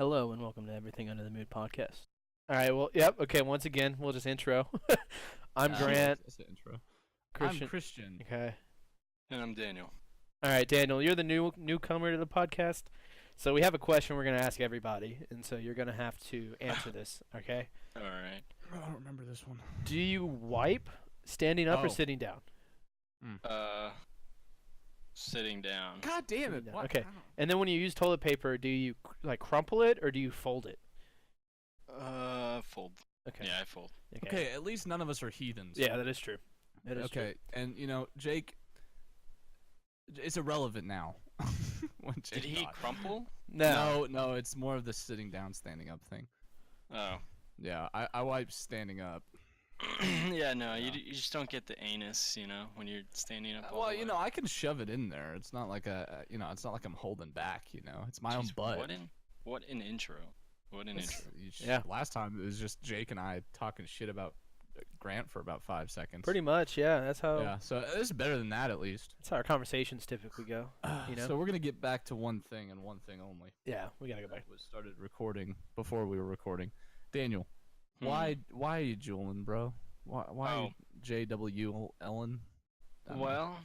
Hello and welcome to Everything Under the Mood podcast. All right, well, yep, okay, once again, we'll just intro. I'm Grant. That's the intro. Christian. I'm Christian. Okay. And I'm Daniel. All right, Daniel, you're the newcomer to the podcast. So we have a question we're going to ask everybody, and so you're going to have to answer this, okay? All right. I don't remember this one. Do you wipe standing up or Oh. sitting down? Sitting down. God damn it! Yeah, What? okay. I don't- And then when you use toilet paper, do you like crumple it or do you fold it? Fold. Okay. Yeah, I fold. Okay, at least none of us are heathens. Yeah, that is true. That is Okay, and Jake, it's irrelevant now. When Did Jake he thought. crumple? true. No. No, it's more of the sitting down, standing up thing. Oh. Yeah, I wipe standing up. Yeah, no, Yeah. you just don't get the anus, when you're standing up. all Well, the way. I can shove it in there. It's not like it's not like I'm holding back. It's my own Jeez, butt. What an intro. What an intro. Yeah. Last time it was just Jake and I talking shit about Grant for about 5 seconds. Pretty much, yeah. That's how Yeah, so this is better than that at least. that's how our conversations typically go. You know? So we're gonna get back to one thing and one thing only. Yeah, we got to go back. We started recording before we were recording. Daniel, Hmm. why are you Julian, bro? Why Oh. JW Ellen? Well,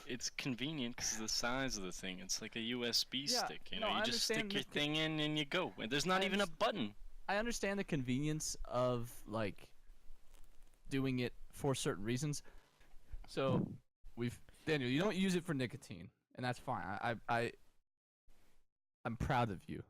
it's convenient because of the size of the thing. It's like a USB Yeah, stick. no, I You just stick understand your the thing in and you go. And there's not I even a underst- button. I understand the convenience of like doing it for certain reasons. So Daniel, you don't use it for nicotine, and that's fine. I'm proud of you.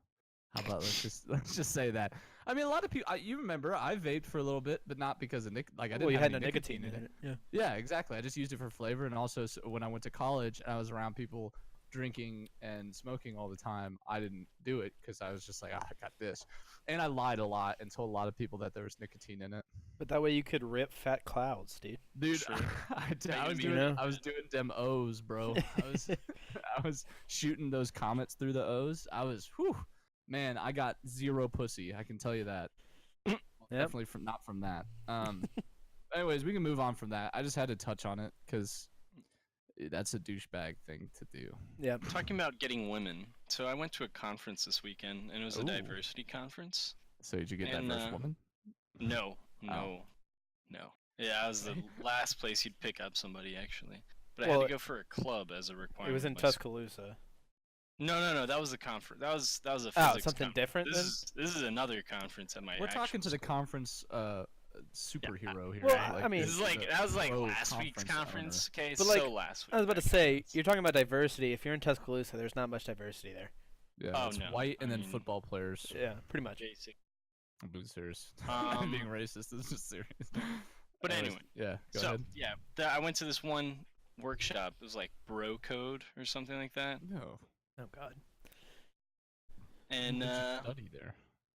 How about let's just say that. I mean, a lot of people. You remember I vaped for a little bit, but not because of I didn't Well, you have had no any nicotine in it. Yeah. Yeah, exactly. I just used it for flavor, and also when I went to college and I was around people drinking and smoking all the time, I didn't do it because I was just like, I got this, and I lied a lot and told a lot of people that there was nicotine in it. But that way you could rip fat clouds, dude. Dude, Sure. I was You doing know? I was doing them O's, bro. I was shooting those comets through the O's. Man, I got zero pussy. I can tell you that. Definitely not from that. Anyways, we can move on from that. I just had to touch on it because that's a douchebag thing to do. Yeah. Talking about getting women. So I went to a conference this weekend, and it was a Ooh. diversity conference. So did you get And, diverse woman? No. Oh. Yeah, I was the last place you'd pick up somebody, actually. But I Well, had to go for a club as a requirement. It was in of my school. Tuscaloosa. No. That was the conference. That was a Oh, physics something conference. different then? This is another conference at my. We're talking actual to the school. conference superhero here. Well, right? I mean- This is like that was like pro last week's conference conference. Okay, But, so like, last week. I was about to say, you're talking about diversity. If you're in Tuscaloosa, there's not much diversity there. Yeah, Oh, it's no. white and I then mean- football players. Yeah, pretty much. basic. I'm being serious. I'm Um, being racist. This is serious. But Anyways, anyway, yeah, go so ahead. yeah, I went to this one workshop. It was like Bro Code or something like that. No. Oh God. And What did you study there?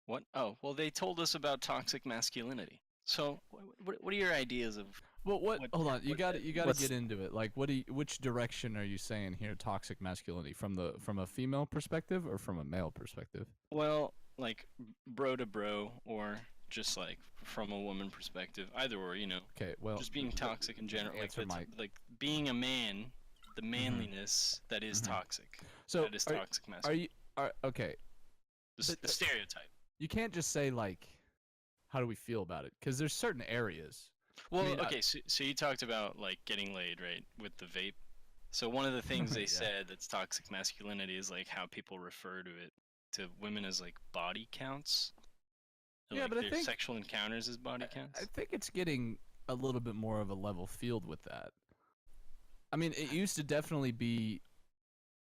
what? Oh, well, they told us about toxic masculinity. So, what are your ideas of? Well, What- hold on. You what- got to what's- get into it. Like, which direction are you saying here? Toxic masculinity from a female perspective or from a male perspective? Well, like bro to bro, or just like from a woman perspective. Either or, Okay. Well, just being toxic in general. Like, answer my. like being a man, the manliness that is Mhm. toxic. So That is are, toxic are masculinity. you okay? The stereotype. You can't just say like, how do we feel about it? Because there's certain areas. Well, mean, okay, so you talked about like getting laid, right, with the vape. So one of the things they Yeah. said that's toxic masculinity is like how people refer to women as like body counts. Or, Yeah, like, but I their think- sexual encounters as body counts. I think it's getting a little bit more of a level field with that. I mean, it used to definitely be.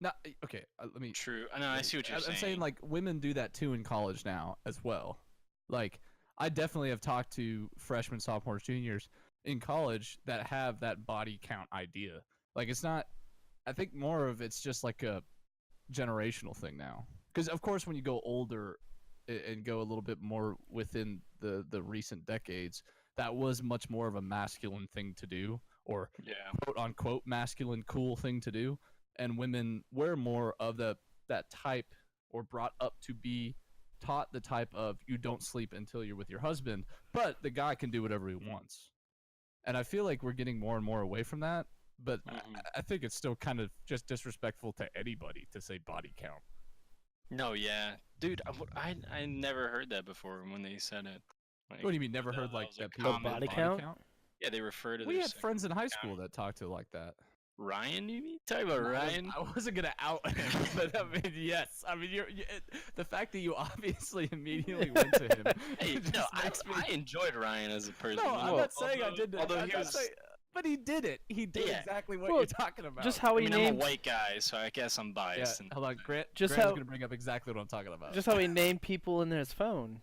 Not okay. Let me. True. I know. I see what you're I'm saying like women do that too in college now as well. Like I definitely have talked to freshmen, sophomores, juniors in college that have that body count idea. Like it's not. I think more of it's just like a generational thing now. Because of course, when you go older and go a little bit more within the recent decades, that was much more of a masculine thing to do, or yeah. quote unquote masculine cool thing to do, and women were more of that type, or brought up to be taught the type of you don't sleep until you're with your husband, but the guy can do whatever he wants. And I feel like we're getting more and more away from that, but Mhm. I think it's still kind of just disrespectful to anybody to say body count. No, yeah, dude, I never heard that before when they said it. Like, What do you mean? Never that heard that like was a that people common body thing. count? Yeah, they refer to We their had sexual friends in high count. school that talked to like that. Ryan, you mean? Talking about Ryan? I wasn't gonna out him, but I mean, yes. I mean, the fact that you obviously immediately went to him. Hey, just no, makes me- I enjoyed Ryan as a person. No, I'm Well, not saying I didn't. Although I'm he not was, saying- but he did it. He did Yeah. exactly what Well, you're talking about. Just how I he mean, I'm named a white guy, so I guess I'm Yeah, biased. And hold on, Grant. Just Grant's how- gonna bring up exactly what I'm talking about. just how he named people in his phone,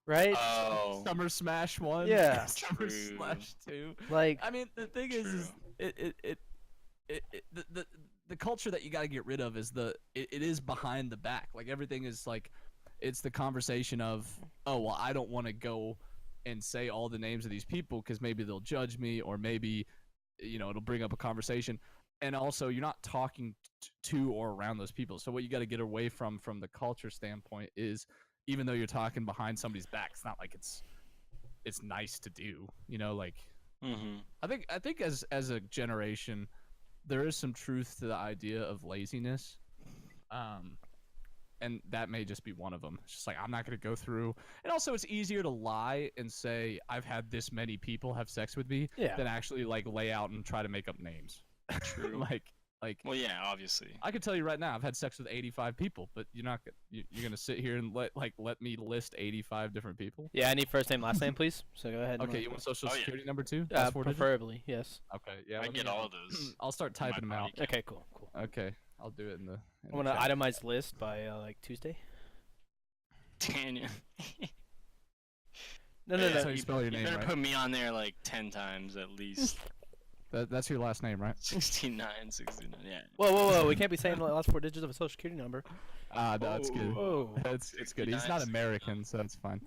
right? oh, Summer Smash 1. Yeah. Summer True. Slash 2. Like, I mean, the thing is the culture that you got to get rid of is it is behind the back. Like everything is like, it's the conversation of, oh well, I don't want to go and say all the names of these people because maybe they'll judge me, or maybe it'll bring up a conversation. And also, you're not talking to or around those people. So what you got to get away from the culture standpoint is, even though you're talking behind somebody's back, it's not like it's nice to do. Like mm-hmm. I think as a generation, there is some truth to the idea of laziness, and that may just be one of them. It's just like, I'm not gonna go through. And also, it's easier to lie and say I've had this many people have sex with me yeah. than actually like lay out and try to make up names. True. like Well, yeah, obviously. I can tell you right now, I've had sex with 85 people, but you're gonna sit here and let me list 85 different people. Yeah, I need first name, last name, please. So go ahead. and Okay, you want social Oh, yeah. security number too? Last four digits? preferably, yes. Okay, yeah. I let get me, all of those. I'll start typing them out. body Okay, cool. Okay, I'll do it in the. I'm gonna itemize list by like Tuesday. Tanya. No. That's how you spell your You name, better right? put me on there like 10 times at least. That's your last name, right? 69, yeah. Whoa! We can't be saying the last four digits of a social security number. Ah, no, it's good. Whoa. It's good. He's not 69. American, so it's fine.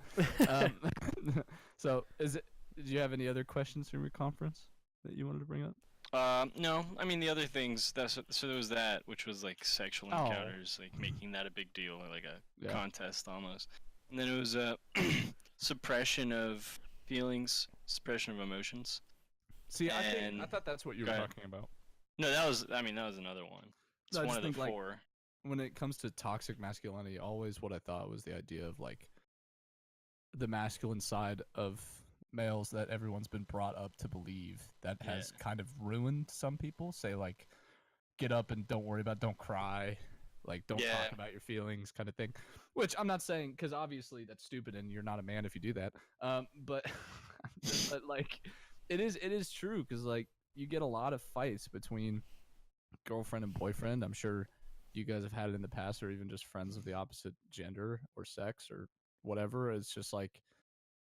So, did you have any other questions from your conference that you wanted to bring up? No, I mean the other things. So there was that, which was like sexual Oh. encounters, like making that a big deal, or like a Yeah. contest almost. And then it was suppression of feelings, suppression of emotions. See, I And- thought that's what you Go were ahead. talking about. No, that was another one. It's No, I one just of think, the like, four. When it comes to toxic masculinity, always what I thought was the idea of like the masculine side of males that everyone's been brought up to believe that has kind of ruined some people. Say like, get up and don't cry, like don't Yeah. talk about your feelings, kind of thing. Which I'm not saying, because obviously that's stupid and you're not a man if you do that. But but like it is true, because like you get a lot of fights between girlfriend and boyfriend. I'm sure you guys have had it in the past, or even just friends of the opposite gender or sex or whatever. It's just like,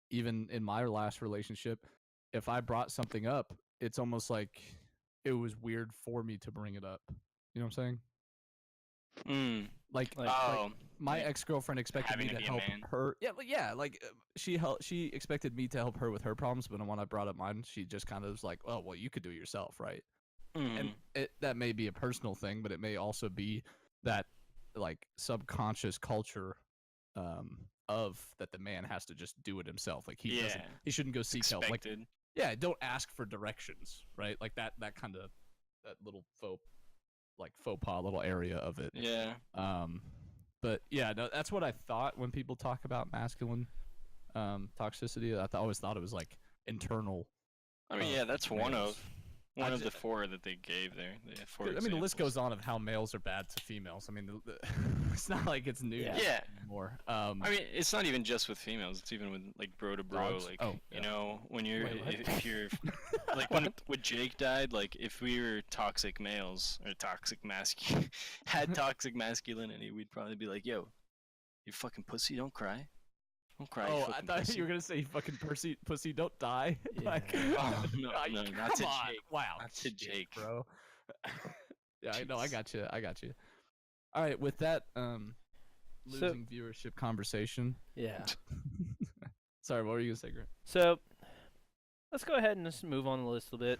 even in my last relationship, if I brought something up, it's almost like it was weird for me to bring it up. You know what I'm saying? Mm. Like, Oh, my like ex-girlfriend expected me having to to be a help man. her. Yeah, like she expected me to help her with her problems, but when I brought up mine, she just kind of was like, "Oh, well, you could do it yourself, right?" mm. And that may be a personal thing, but it may also be that like subconscious culture of that the man has to just do it himself. Like he doesn't, Yeah. he shouldn't go seek help. Like, Expected. yeah, don't ask for directions, right? Like that kind of that little faux pas little area of it. Yeah. But yeah, no, that's what I thought when people talk about masculine toxicity. I always thought it was like internal. I mean, yeah, that's one males. of one I of ju- the four that they gave there. They have four I mean, the list examples. goes on of how males are bad to females. I mean, it's not like it's new Yeah. anymore. I mean, it's not even just with females. It's even with like bro to bro. Dogs? Like, Oh, you yeah. know, when you're Wait, what? if you're like when Jake died, like if we were toxic males or toxic masculine had toxic masculinity, we'd probably be like, yo, you fucking pussy, don't cry. Don't cry. you Oh, I fucking thought pussy." you were gonna say fucking pussy don't die. Yeah. Like, Oh, no, like, no, come not to on. Jake. Wow, Not to shit, Jake. bro. Yeah, I know. I Jeez. got you. All right, with that So- losing viewership conversation. Yeah. Sorry, what were you gonna say, Grant? So let's go ahead and just move on the list a bit.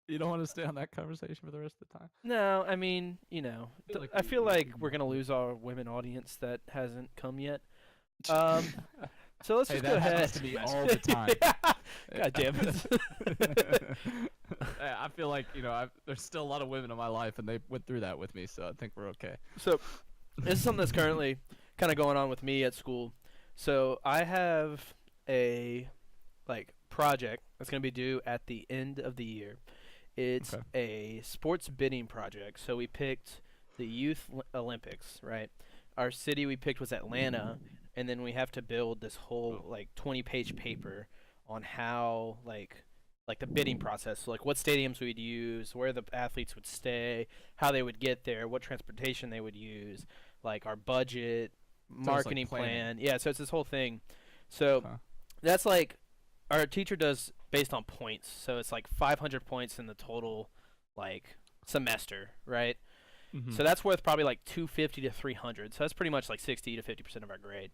You don't want to stay on that conversation for the rest of the time. No, I mean, you know, feel like I we- feel we- like we- we're gonna lose our women audience that hasn't come yet. So let's Hey, just that go ahead. happens to me all the time. God damn it. Yeah, I feel like there's still a lot of women in my life, and they went through that with me, so I think we're okay. So This is something that's currently kind of going on with me at school. So I have a project that's going to be due at the end of the year. It's Okay. a sports bidding project. So we picked the Youth Olympics, right? Our city we picked was Atlanta, and then we have to build this whole 20-page paper on how like the bidding process. So like what stadiums we'd use, where the athletes would stay, how they would get there, what transportation they would use, like our budget, So it's like marketing planning. plan. Yeah, so it's this whole thing. So Huh. that's like our teacher does based on points. So it's like 500 points in the total like semester, right? Mhm. So that's worth probably like 250 to 300. So that's pretty much like 60 to 50% of our grade.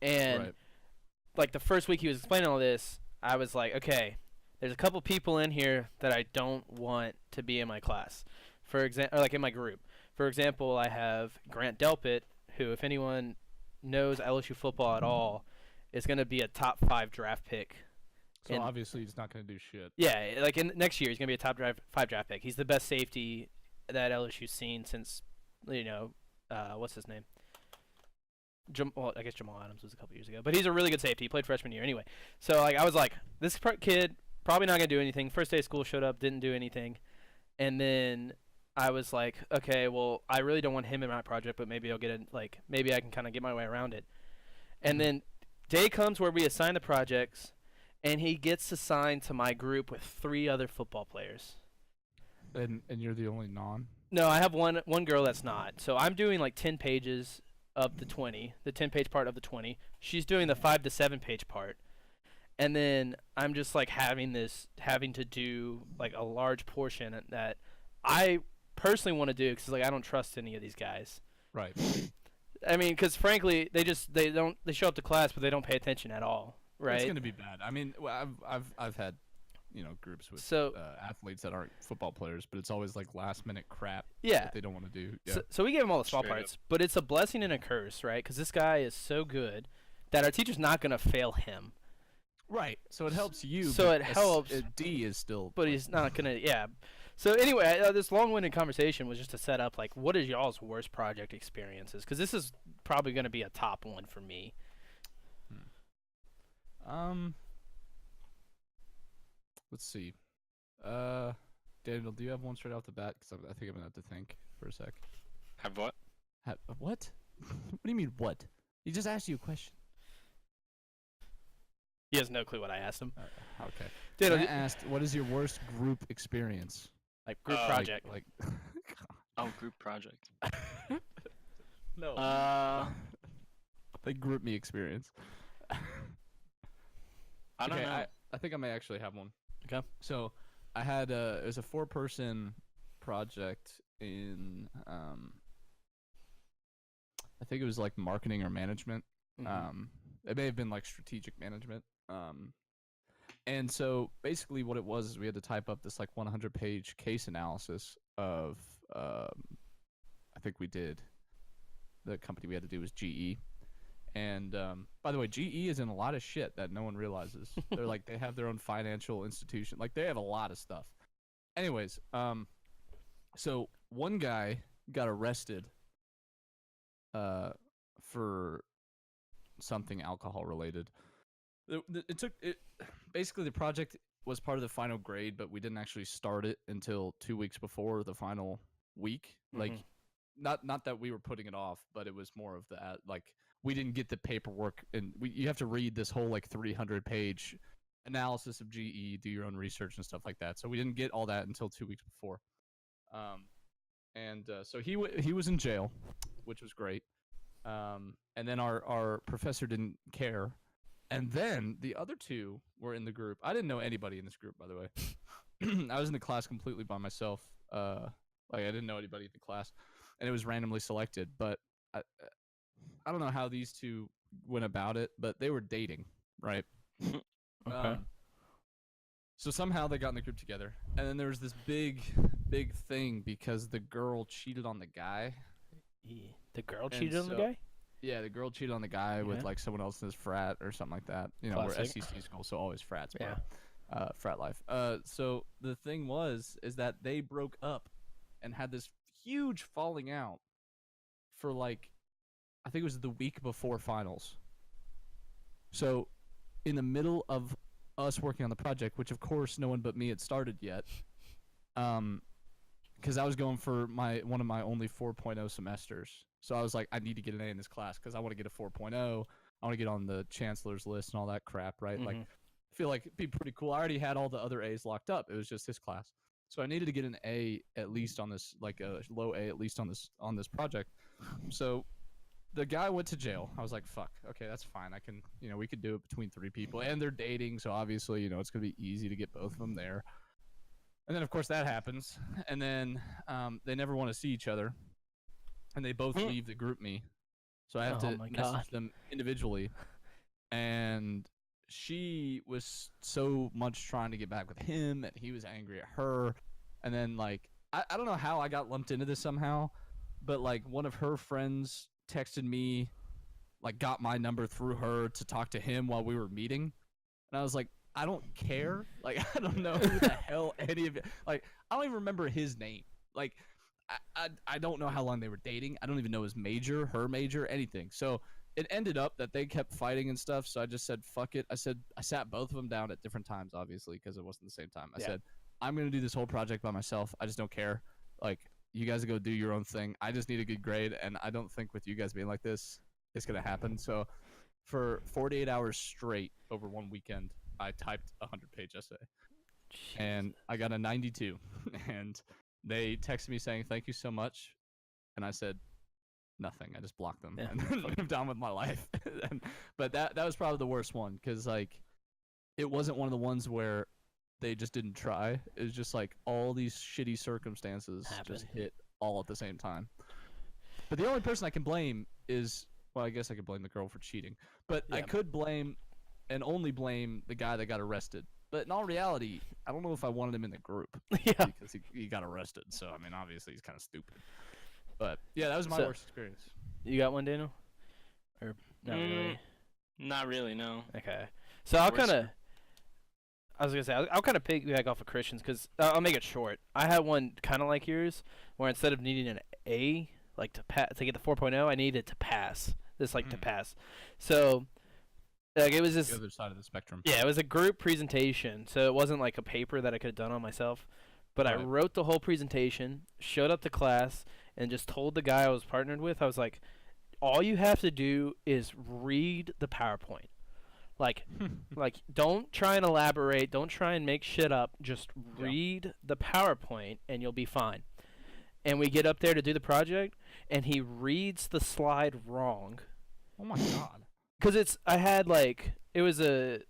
And Right. like the first week he was explaining all this, I was like, okay, there's a couple people in here that I don't want to be in my class. For example, or like in my group. For example, I have Grant Delpit, who, if anyone knows LSU football at all, is going to be a top 5 draft pick. So And- obviously he's not gonna do shit. Yeah, like in next year he's going to be a top 5 draft pick. He's the best safety that LSU's seen since, what's his name? Well, I guess Jamal Adams was a couple years ago, but he's a really good safety. He played freshman year anyway. So like I was like, this kid probably not gonna do anything. First day of school, showed up, didn't do anything, and then I was like, okay, well I really don't want him in my project, but maybe I'll get it. Like maybe I can kind of get my way around it. And then day comes where we assign the projects, and he gets assigned to my group with 3 other football players. And you're the only non. No, I have one girl that's not. So I'm doing like 10 pages of the 20, the 10-page part of the 20. She's doing the 5 to 7-page part. And then I'm just like having to do like a large portion that I personally want to do because like I don't trust any of these guys. Right. I mean, because frankly, they show up to class but they don't pay attention at all, right? It's gonna be bad. I mean, I've had, groups with So athletes that aren't football players, but it's always like last minute crap yeah. that they don't want to do. Yeah. So we gave him all the small Straight up. parts, but it's a blessing and a curse, right? Because this guy is so good that our teacher's not gonna fail him. Right. So it helps you. So but it helps, D is still. but he's not gonna. Yeah. So anyway, this long-winded conversation was just to set up like, what is y'all's worst project experiences? Because this is probably gonna be a top one for me. Let's see. Daniel, do you have one straight off the bat? Because I think I'm gonna have to think for a sec. Have what? What? What do you mean what? He just asked you a question. He has no clue what I asked him. Okay. Dude, I asked, what is your worst group experience? like group like- project. Like. Oh, group project. No. Like group me experience. I don't Okay, know. I think I may actually have one. Okay. So I had it was a 4-person project in I think it was like marketing or management. Mhm. It may have been like strategic management. And so basically what it was is we had to type up this like 100-page case analysis of I think we did. The company we had to do was GE. And by the way, GE is in a lot of shit that no one realizes. They're like they have their own financial institution. Like they have a lot of stuff. Anyways, so one guy got arrested for something alcohol related. Basically the project was part of the final grade, but we didn't actually start it until 2 weeks before the final week. Like not that we were putting it off, but it was more of that like we didn't get the paperwork, and you have to read this whole like 300-page analysis of GE, do your own research and stuff like that. So we didn't get all that until 2 weeks before. So he was in jail, which was great. And then our professor didn't care. And then the other 2 were in the group. I didn't know anybody in this group, by the way. I was in the class completely by myself. Like I didn't know anybody in the class, and it was randomly selected. But I don't know how these 2 went about it, but they were dating, right? Okay. So somehow they got in the group together, and then there was this big thing because the girl cheated on the guy. Yeah. The girl And cheated on the so- guy? Yeah, the girl cheated on the guy with Yeah. like someone else in his frat or something like that. You know, we're Classic. SEC school, so always frats. Yeah. Bro. Frat life. So the thing is that they broke up and had this huge falling out for like, I think it was the week before finals. So, in the middle of us working on the project, which of course no one but me had started yet, because I was going for one of my only 4.0 semesters. So I was like, I need to get an A in this class because I want to get a 4.0. I want to get on the chancellor's list and all that crap, right? Like, I feel like it'd be pretty cool. I already had all the other A's locked up. It was just this class. So I needed to get an A at least on this, like a low A at least on this project. So the guy went to jail. I was like, fuck, okay, that's fine. I can, we could do it between 3 people. And they're dating, so obviously, it's going to be easy to get both of them there. And then, of course, that happens. And then they never want to see each other. And they both leave the group me. So I have to message them individually. And she was so much trying to get back with him, and he was angry at her. And then, like, I don't know how I got lumped into this somehow, but, like, one of her friends texted me, like, got my number through her to talk to him while we were meeting. And I was like, I don't care. Like, I don't know who the hell any of it. Like, I don't even remember his name. Like, I don't know how long they were dating. I don't even know his major, her major, anything. So it ended up that they kept fighting and stuff. So I just said, fuck it. I sat both of them down at different times, obviously, because it wasn't the same time. I said, I'm going to do this whole project by myself. I just don't care. Like, you guys go do your own thing. I just need a good grade. And I don't think with you guys being like this, it's going to happen. So for 48 hours straight over one weekend, I typed a 100-page essay. Jeez. And I got a 92. And they texted me saying, thank you so much. And I said, nothing. I just blocked them and moved on with my life. But that was probably the worst one because, like, it wasn't one of the ones where they just didn't try. It was just, like, all these shitty circumstances just hit all at the same time. But the only person I can blame is, well, I guess I could blame the girl for cheating. But I could blame and only blame the guy that got arrested. But in all reality, I don't know if I wanted him in the group. Because he got arrested. So, I mean, obviously, he's kind of stupid. But, yeah, that was my worst experience. You got one, Daniel? Or not really? Not really, no. Okay. So I'll kind of... I was going to say, I'll kind of piggyback off of Christian's because I'll make it short. I had one kind of like yours where instead of needing an A, like to get the 4.0, I needed to pass. This, like, to pass. So... Like it was just the other side of the spectrum. Yeah, it was a group presentation, so it wasn't like a paper that I could have done on myself. But I wrote the whole presentation, showed up to class, and just told the guy I was partnered with, I was like, all you have to do is read the PowerPoint. Like, don't try and elaborate, don't try and make shit up, just read the PowerPoint and you'll be fine. And we get up there to do the project, and he reads the slide wrong. Oh my god. Because it was a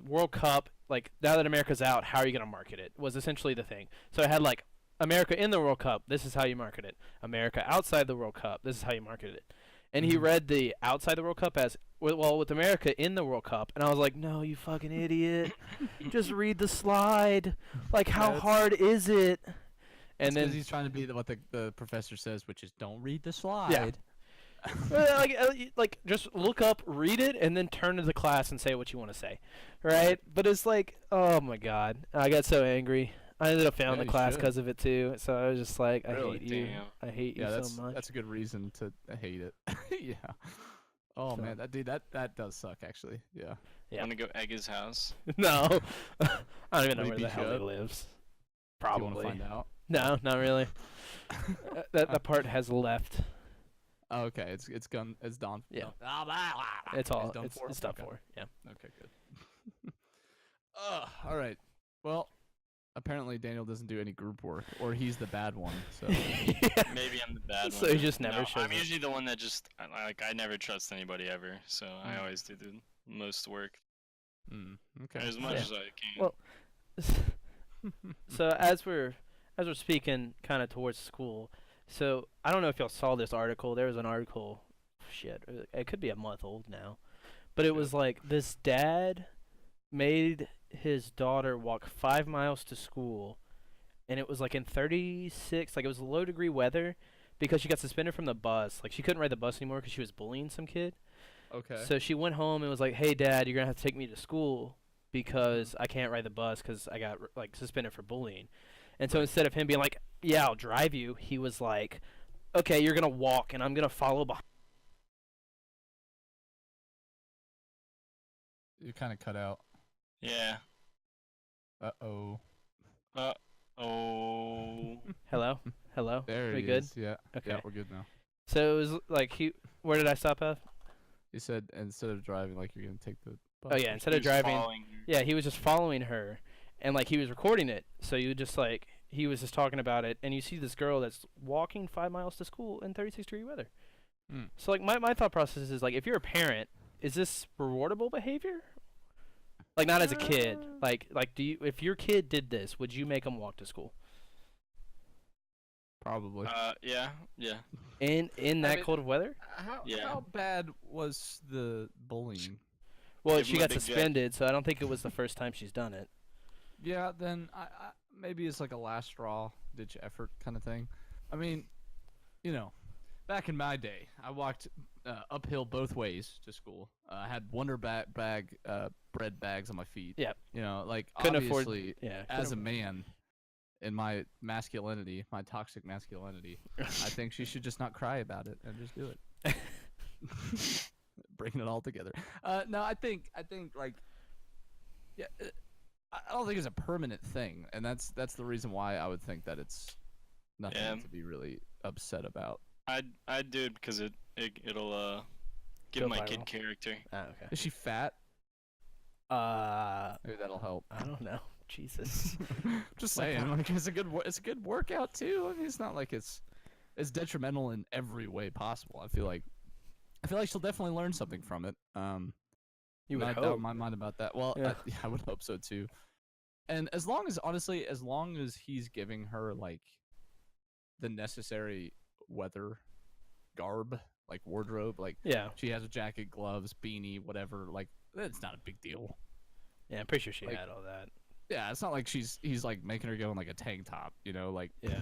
World Cup, like, now that America's out, how are you going to market it, was essentially the thing. So I had, like, America in the World Cup, this is how you market it. America outside the World Cup, this is how you market it. And he read the outside the World Cup as, well, with America in the World Cup. And I was like, no, you fucking idiot. Just read the slide. Like, how hard is it? And then he's trying to be what the professor says, which is don't read the slide. Yeah. like just look up, read it, and then turn to the class and say what you want to say, right? But it's like, oh my god, I got so angry. I ended up failing the class because of it too. So I was just like, I hate you. I hate you so much. That's a good reason to hate it. Yeah. Oh man, that does suck actually. Yeah. Want to go egg his house? No, I don't even know where the hell he lives. Probably. Do you want to find out? No, not really. that part has left. Oh, okay, it's done. Yeah, no. It's done for. Yeah. Okay, good. All right. Well, apparently Daniel doesn't do any group work, or he's the bad one. So maybe I'm the bad one. So he just never shows. I'm usually the one that just I never trust anybody ever. So I always do the most work. Okay. As much as I can. Well, so as we're speaking kind of towards school. So, I don't know if y'all saw this article. There was an article, it could be a month old now. But it was like, this dad made his daughter walk 5 miles to school. And it was like in 36, like it was low degree weather. Because she got suspended from the bus. Like, she couldn't ride the bus anymore because she was bullying some kid. Okay. So she went home and was like, hey dad, you're going to have to take me to school. Because I can't ride the bus because I got, like, suspended for bullying. And so instead of him being like, yeah, I'll drive you, he was like, okay, you're gonna walk and I'm gonna follow behind. You kind of cut out. Yeah. Uh-oh. Oh. Hello, hello. There we he good? is. Yeah. Okay. Yeah, we're good now. So it was like Where did I stop at? You said instead of driving, like you're gonna take the bus. Oh yeah, or instead of He was driving. following her. Yeah, he was just following her, and like he was recording it. So you just like he was just talking about it, and you see this girl that's walking 5 miles to school in 36-degree weather. Mm. So like my thought process is like, if you're a parent, is this rewardable behavior? Like not as a kid. Like do you, if your kid did this, would you make them walk to school Probably. Yeah. in I that mean- cold of weather? Yeah. How bad was the bullying? Well, Give she 'em a got big jacket. suspended, so I don't think it was the first time she's done it. Yeah, then I maybe it's like a last straw, ditch effort kind of thing. I mean, you know, back in my day, I walked uphill both ways to school. I had Wonder bread bags on my feet. Yep. You know, like Couldn't obviously, afford. Yeah. as a man, in my masculinity, my toxic masculinity, I think she should just not cry about it and just do it. Bringing it all together. No, I think like, yeah, I don't think it's a permanent thing, and that's the reason why I would think that it's nothing Yeah. to be really upset about. I'd do it because it'll give Go my viral. kid character. Oh, okay. Is she fat? I Maybe that'll help. don't know. Jesus. Just Like, saying, like it's a good workout too. I mean, it's not like it's detrimental in every way possible. I feel like she'll definitely learn something from it. You would Not doubt hope. in my mind about that. Well, Yeah. I would hope so too. And as long as he's giving her like the necessary weather garb, like wardrobe, like Yeah. she has a jacket, gloves, beanie, whatever, like it's not a big deal. Yeah, I'm pretty sure she Like- had all that. Yeah, it's not like he's like making her go in like a tank top, you know, like Yeah.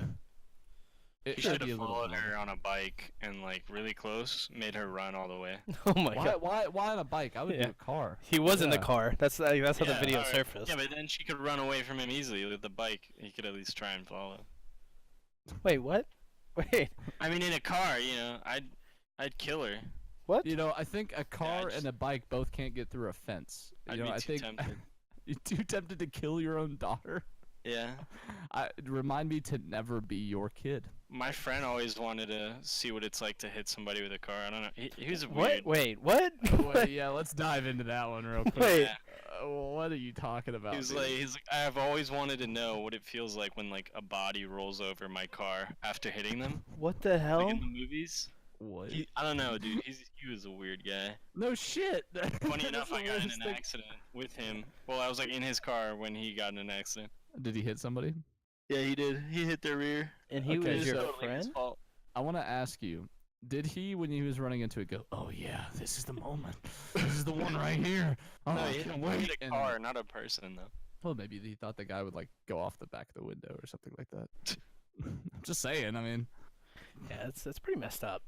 it He should should be a have little followed bit her on a bike and like really close, made her run all the way. Oh my Why, god. why on a bike? I would Yeah. do a car. He was in the Yeah. car. That's how the Yeah, video alright. surfaced. Yeah, but then she could run away from him easily with the bike. He could at least try and follow. Wait, what? Wait, I mean, in a car, you know, I'd kill her. what? You know, I think a car just- and a bike both can't get through a fence. You I'd know, be I too think tempted. you're too tempted to kill your own daughter. Yeah. Remind me to never be your kid. My friend always wanted to see what it's like to hit somebody with a car. I don't know. He was What? weird. Wait, what? Wait, yeah, let's dive into that one real quick. Wait. Yeah. What are you talking about? He's dude? like, I've always wanted to know what it feels like when like a body rolls over my car after hitting them, What the hell? like in the movies. What? I don't know, dude. He was a weird guy. No shit. Funny That's enough, the I got in weirdest an thing. accident with him. Well, I was like in his car when he got in an accident. Did he hit somebody? Yeah, he did. He hit their rear. And he Okay, was your so- friend? I want to ask you, did he, when he was running into it, go, "Oh yeah, this is the moment. This is the one right here. Oh, No, I he can't hit wait." a And- car, not a person though. well, maybe he thought the guy would like go off the back of the window or something like that. I'm just saying. I mean, Yeah, that's pretty messed up.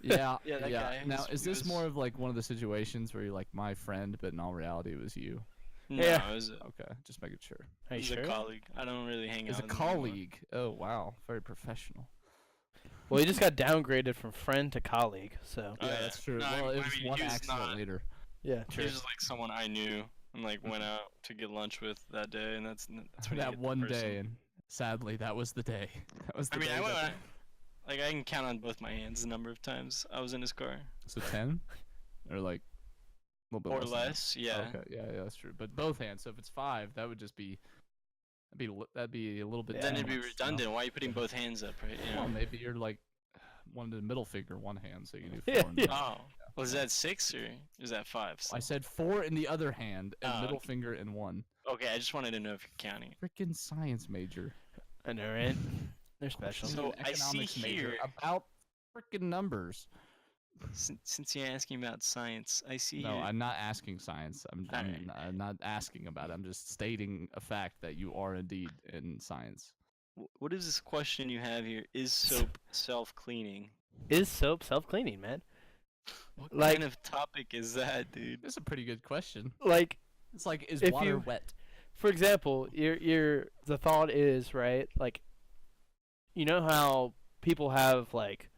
yeah, Yeah, that guy, Now, he is this was- more of like one of the situations where you're like my friend, but in all reality it was you? No, Yeah. it was a, Okay, just making sure. Are you he's sure? a colleague. I don't really hang As out a with him anymore. colleague. Oh wow, very professional. Well, he just got downgraded from friend to colleague, so. Oh, yeah, yeah. that's true. No, well, I it was mean, one he was accident not- later. Yeah, He true. was just like someone I knew and like went out to get lunch with that day, and that's when he That hit the one person. day, and sadly, that was the day. That was the I mean, day. I went. that- Like I can count on both my hands the number of times I was in his car, So 10, or like a little bit or less. than that? less. Yeah. Okay, yeah, that's true. But both hands. So if it's 5, that would just be that'd be a little bit. Yeah. Then too it'd be much, you know? redundant. Why are you putting both hands up, right? You Well, know? maybe you're like one to the middle finger, one hand, so you can do Yeah, 4. and yeah. five. Oh, was that 6 or is that 5? I said 4 in the other hand, and Oh, middle okay. finger in one. Okay, I just wanted to know if you're counting. Freaking science major. I know, right? They're special. So An I see economics major here- about freaking numbers. Since you're asking about science, I see No, here. I'm not asking science. Alright. I'm not asking about it. I'm just stating a fact that you are indeed in science. What is this question you have here? Is soap self-cleaning? Is soap self-cleaning, man? What Like- kind of topic is that, dude? That's a pretty good question. Like, It's like, is If water you- wet? for example, the thought is, right, like, you know how people have, like,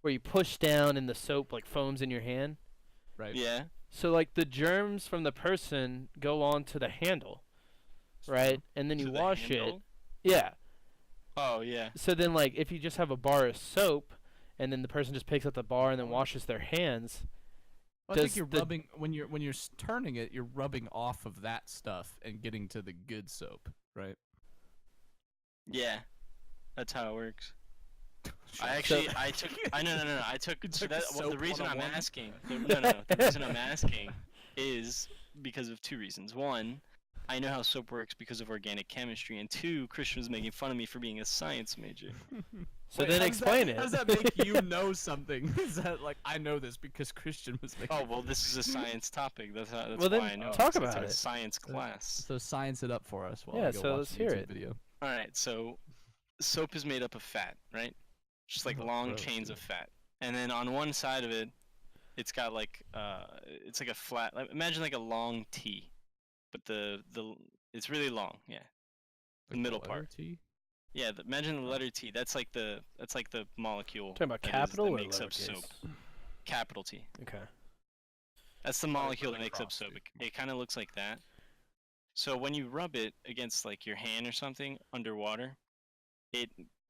where you push down and the soap like foams in your hand. Right. Yeah. So like the germs from the person go onto the handle, right? And then you To the wash it. handle? Yeah. Oh yeah. So then like if you just have a bar of soap and then the person just picks up the bar and then washes their hands. Well, I think Does you're the- rubbing when you're turning it, you're rubbing off of that stuff and getting to the good soap, right? Yeah. That's how it works. Shut I up. actually, I took, I no, I took. You So took that well, the soap reason I'm 101? asking, the reason I'm asking is because of two reasons. One, I know how soap works because of organic chemistry, and two, Christian was making fun of me for being a science major. So Wait, then how does explain that, it. How does that make you know something? Is that like I know this because Christian was making? Oh well, this is a science topic. That's how. That's Well, then why I know. talk it, 'cause I about took a it. science class. So science it up for us while Yeah, we go so watch let's the hear YouTube it. video. All right, so soap is made up of fat, right? Just like Oh, long gross, chains dude. of fat, and then on one side of it, it's got like it's like a flat. Like, imagine like a long T, but the it's really long. Yeah, the middle letter part. T? Yeah, imagine the letter T. That's like the molecule. Talking about that is- capital that or makes up lowercase? soap. Capital T. Okay. That's the Probably molecule put that makes up across soap. T. It kind of looks like that. So when you rub it against like your hand or something underwater,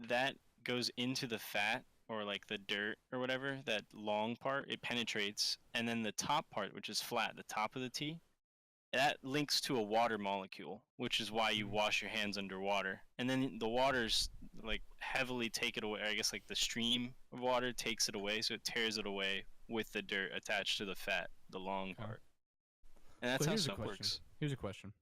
that goes into the fat or like the dirt or whatever, that long part, it penetrates, and then the top part, which is flat, the top of the T, that links to a water molecule, which is why you wash your hands underwater. And then the waters like heavily take it away. I guess like the stream of water takes it away, so it tears it away with the dirt attached to the fat, the long Okay. part. And that's So how here's a soap question. works. Here's a question.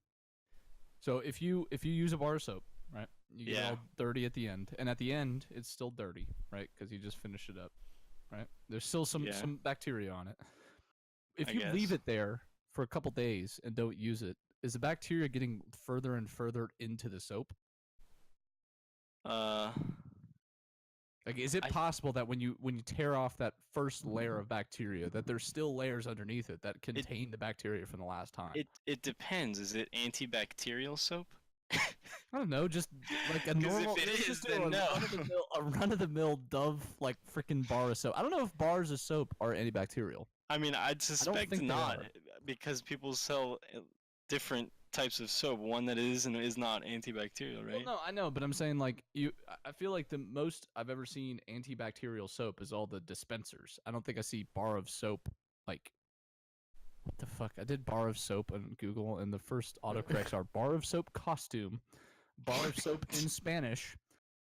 So if you use a bar of soap, right? You get it Yeah. all dirty at the end, and at the end it's still dirty, right? Because you just finish it up, right? There's still some Yeah. bacteria on it. If I you leave guess. it there for a couple days and don't use it, is the bacteria getting further and further into the soap? Like, is it I- possible that when you tear off that first layer of bacteria, that there's still layers underneath it that contain the bacteria from the last time? it depends. Is it antibacterial soap? I don't know, just like a 'Cause if normal. it let's is, just do then a no. run-of-the-mill Dove like freaking bar of soap. I don't know if bars of soap are antibacterial. I mean, I'd suspect think they not, are. because people sell different types of soap. One that is and is not antibacterial, right? Well, no, I know, but I'm saying like I feel like the most I've ever seen antibacterial soap is all the dispensers. I don't think I see bar of soap like. What the fuck? I did bar of soap on Google, and the first autocorrects are bar of soap costume, bar of soap in Spanish,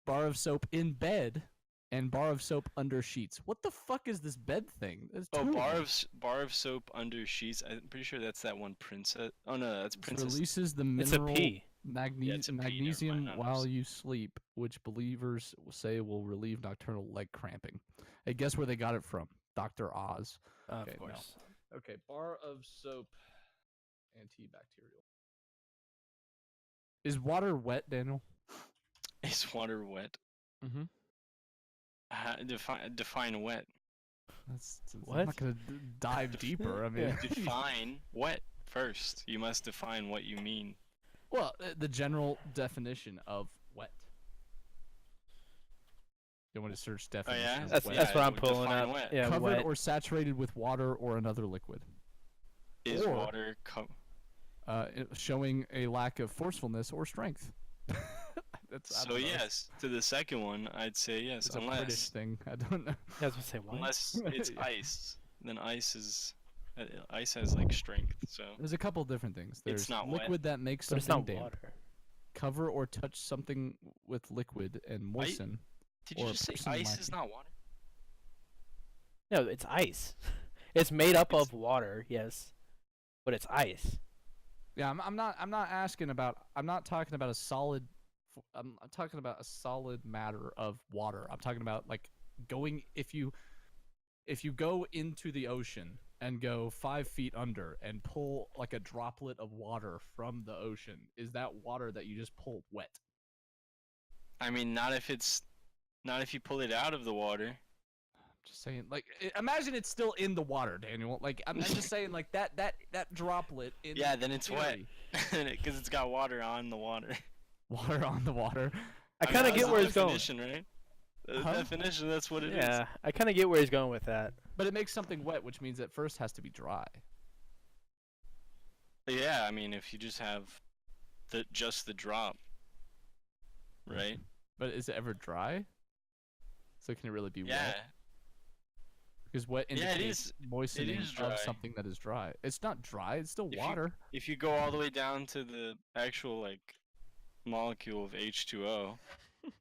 bar of soap in bed, and bar of soap under sheets. What the fuck is this bed thing? There's Oh, two bar them. of bar of soap under sheets. I'm pretty sure that's that one princess. Oh no, that's It princess. releases the It's a mineral P. it's a P, never magnesium mind, I while was- you sleep, which believers say will relieve nocturnal leg cramping. Hey, guess where they got it from? Dr. Oz. Of Okay, no. course. Okay, bar of soap, antibacterial. Is water wet, Daniel? Is water wet? Mm-hmm. Define wet. I'm What? not gonna dive deeper. I mean, Define wet first. You must define what you mean. well, the general definition of wet. You want to search definition? yeah? of That's wet? that's what I'm would pulling define up. wet. Yeah, Covered wet. or saturated with water or another liquid. Is Or- water Showing a lack of forcefulness or strength. I So don't know. yes, to the second one, I'd say yes. It's a British Unless thing. I don't know. I was gonna say what? unless it's Yeah. ice, then ice has like strength. So There's a couple different things. There's not wet. liquid that makes But it's something not damp. water. Cover or touch something with liquid and moisten. did you or just say person ice is lacking. not water? No, it's ice. It's made up of water, yes, but it's ice. Yeah, I'm not asking about. I'm not talking about a solid. I'm talking about a solid matter of water. I'm talking about like going if you go into the ocean and go 5 feet under and pull like a droplet of water from the ocean. Is that water that you just pull wet? I mean, not if you pull it out of the water. Just saying, like, imagine it's still in the water, Daniel. Like, I'm just saying, like that droplet in Yeah, then it's wet theory, because it's got water on the water. water on the water. I mean, kind of that's get the where it's going. definition, right? The Huh? definition, that's what it is. Yeah, I kind of get where he's going with that. But it makes something wet, which means it first has to be dry. Yeah, I mean, if you just have just the drop, right? But is it ever dry? So can it really be Yeah. wet? Because wet Yeah, it indicates is. moistening is dry. of something that is dry. It's not dry. It's still If you- water. If you go all the way down to the actual like molecule of H2O,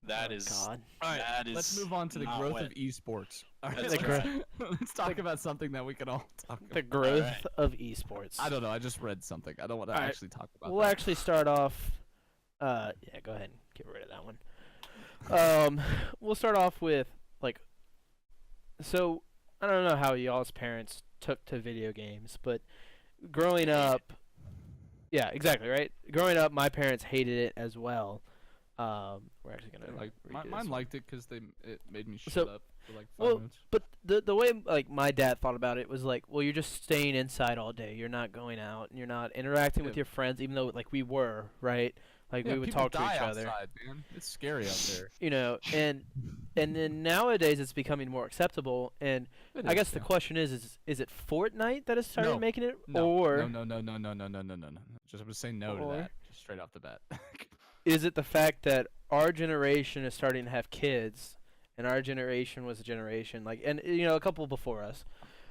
that Oh, is God. All right, that is. let's move on to the not growth wet. of esports. All right, That's let's, right. let's talk about something that we can all talk The about. growth Alright. of esports. I don't know. I just read something. I don't want to All right, actually talk about We'll that. actually start off. Yeah, go ahead and get rid of that one. We'll start off with like. So I don't know how y'all's parents took to video games, but growing up, yeah, exactly right. Growing up, my parents hated it as well. We're actually gonna Like redo this mine one. liked it because it made me shut So- up for like 5 well, minutes. But the way like my dad thought about it was like, well, you're just staying inside all day. You're not going out, and you're not interacting with Yeah. your friends, even though like we were, right? Like Yeah, we would people talk to die each other, outside, man. It's scary out there. you know, and then nowadays it's becoming more acceptable. And I guess the question is it Fortnite that has started No. making it, no, or no. Just I'm gonna say no to Or- that, just straight off the bat. is it the fact that our generation is starting to have kids, and our generation was a generation like, and you know, a couple before us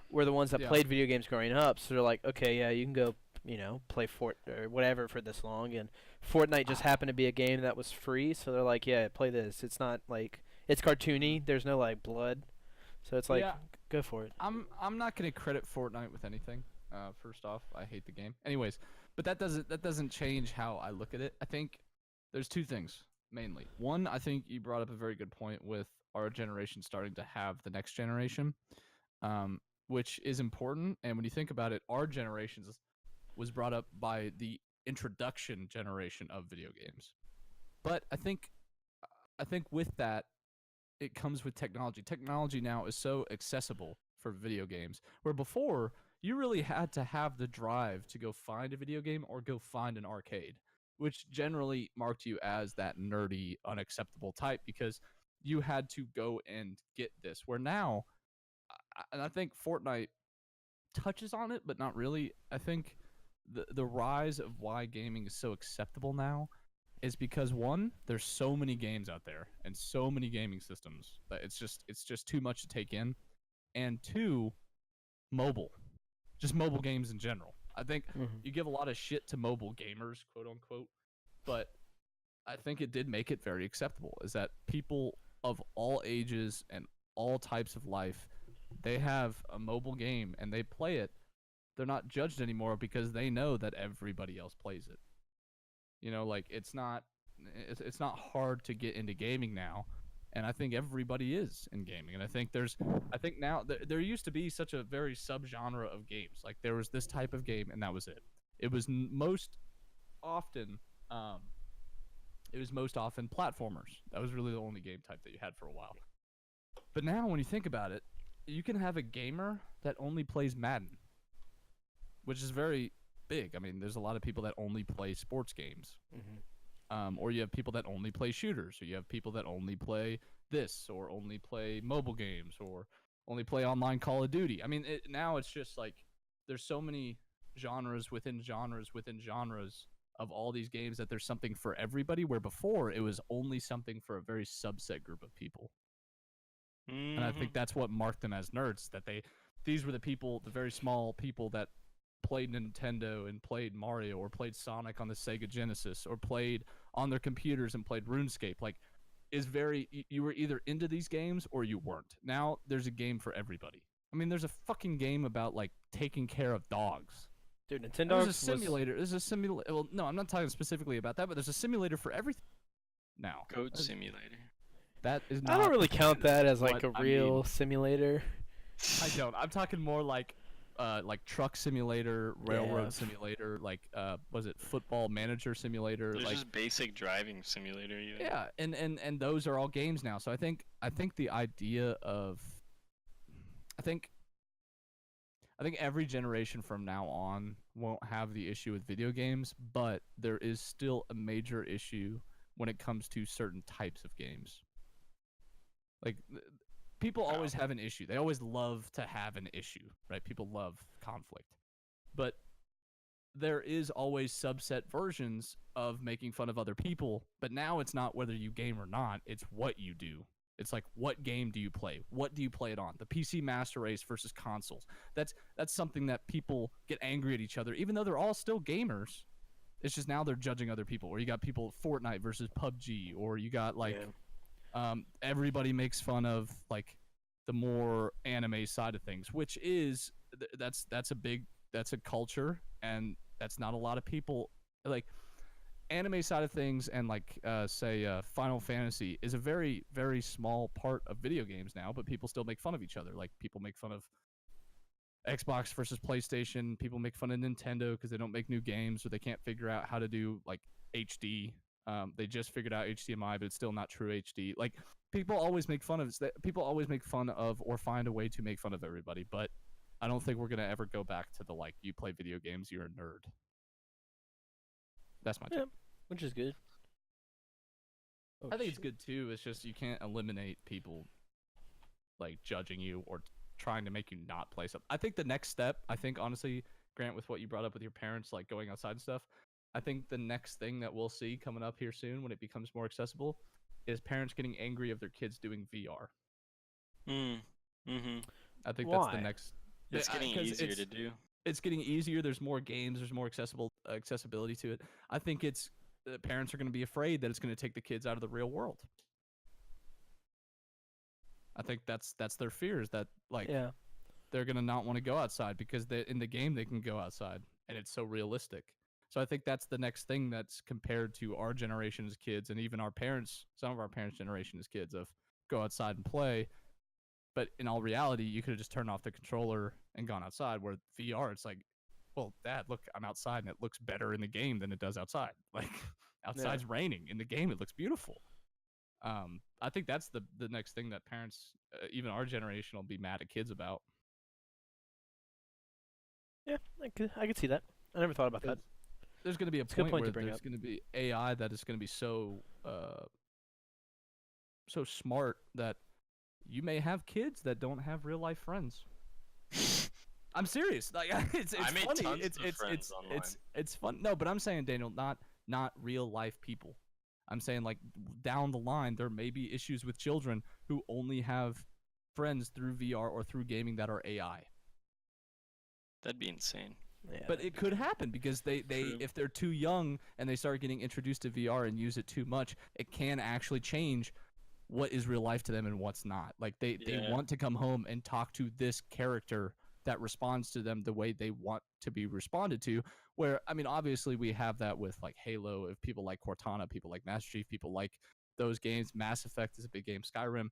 were the ones that Yeah. played video games growing up. So they're like, okay, yeah, you can go, you know, play Fort or whatever for this long, and Fortnite just happened to be a game that was free. So they're like, yeah, play this. It's not like it's cartoony. There's no like blood, so it's like Yeah. go for it. I'm not gonna credit Fortnite with anything. First off, I hate the game. Anyways, but that doesn't change how I look at it. I think there's two things mainly. One, I think you brought up a very good point with our generation starting to have the next generation, which is important. And when you think about it, our generations was brought up by the introduction generation of video games. But I think with that, it comes with technology. Technology now is so accessible for video games, where before you really had to have the drive to go find a video game or go find an arcade, which generally marked you as that nerdy, unacceptable type because you had to go and get this. Where now, and I think Fortnite touches on it, but not really. I think the rise of why gaming is so acceptable now is because one, there's so many games out there and so many gaming systems that it's just too much to take in, and two, mobile, just mobile games in general. I think you give a lot of shit to mobile gamers, quote unquote, but I think it did make it very acceptable. Is that people of all ages and all types of life, they have a mobile game and they play it. They're not judged anymore because they know that everybody else plays it. You know, like it's not hard to get into gaming now, and I think everybody is in gaming. And I think now there used to be such a very subgenre of games. Like there was this type of game, and that was it. It was most often platformers. That was really the only game type that you had for a while. But now, when you think about it, you can have a gamer that only plays Madden, which is very big. I mean, there's a lot of people that only play sports games. Or you have people that only play shooters, or you have people that only play this, or only play mobile games, or only play online Call of Duty. I mean, now it's just like there's so many genres within genres within genres of all these games that there's something for everybody, where before it was only something for a very subset group of people. And I think that's what marked them as nerds, that these were the people, the very small people that played Nintendo and played Mario or played Sonic on the Sega Genesis or played on their computers and played RuneScape. Like, you were either into these games or you weren't. Now there's a game for everybody. I mean, there's a fucking game about like taking care of dogs. Dude, Nintendo There's a simulator. There's a simulator. Well, no, I'm not talking specifically about that, but there's a simulator for everything now. Goat Simulator. That is I not. don't really count that as like what a I real mean. simulator. I don't. I'm talking more like truck simulator, railroad Yeah. simulator, like was it football manager simulator? There's like just basic driving simulator. Even. yeah, and those are all games now. So I think the idea of I think every generation from now on won't have the issue with video games, but there is still a major issue when it comes to certain types of games. Like people Oh. always have an issue. They always love to have an issue, right? People love conflict. But there is always subset versions of making fun of other people, but now it's not whether you game or not, it's what you do. It's like, what game do you play? What do you play it on? The PC Master Race versus consoles. That's something that people get angry at each other, even though they're all still gamers. It's just now they're judging other people. Or you got people Fortnite versus PUBG, or you got like everybody makes fun of like the more anime side of things, which is that's a culture, and that's not a lot of people like anime side of things. And like say Final Fantasy is a very, very small part of video games now, but people still make fun of each other. Like people make fun of Xbox versus PlayStation, people make fun of Nintendo because they don't make new games, or they can't figure out how to do like HD. They just figured out HDMI, but it's still not true HD. Like people always make fun of people always make fun of or find a way to make fun of everybody, but I don't think we're gonna ever go back to the like, you play video games, you're a nerd. That's my take. Yeah, which is good. Oh, I think it's shit. good too. It's just you can't eliminate people like judging you or trying to make you not play something. I think the next step, honestly, Grant, with what you brought up with your parents, like going outside and stuff, I think the next thing that we'll see coming up here soon when it becomes more accessible is parents getting angry of their kids doing VR. I think that's the Why? next. It's getting 'cause easier to do. It's getting easier. There's more games. There's more accessibility to it. I think it's parents are going to be afraid that it's going to take the kids out of the real world. I think that's their fears, that like Yeah. they're going to not want to go outside because in the game they can go outside and it's so realistic. So I think that's the next thing that's compared to our generation as kids, and even our parents, some of our parents' generation as kids, of go outside and play. But in all reality, you could have just turned off the controller and gone outside. Where VR, it's like, well, Dad, look, I'm outside and it looks better in the game than it does outside. Like outside's raining. In the game, it looks beautiful. I think that's the next thing that parents, even our generation, will be mad at kids about. Yeah, I could see that. I never thought about that. There's going to be a It's a good point point where to bring there's up. going to be AI that is going to be so smart that you may have kids that don't have real life friends. I'm serious. Like it's I made funny. tons It's of it's friends it's online. it's fun. No, but I'm saying, Daniel, not real life people. I'm saying like down the line there may be issues with children who only have friends through VR or through gaming that are AI. That'd be insane. Yeah. But it could happen because they True. if they're too young and they start getting introduced to VR and use it too much, it can actually change what is real life to them and what's not. Like they Yeah. want to come home and talk to this character that responds to them the way they want to be responded to. Where, I mean, obviously we have that with like Halo, if people like Cortana, people like Master Chief, people like those games. Mass Effect is a big game, Skyrim,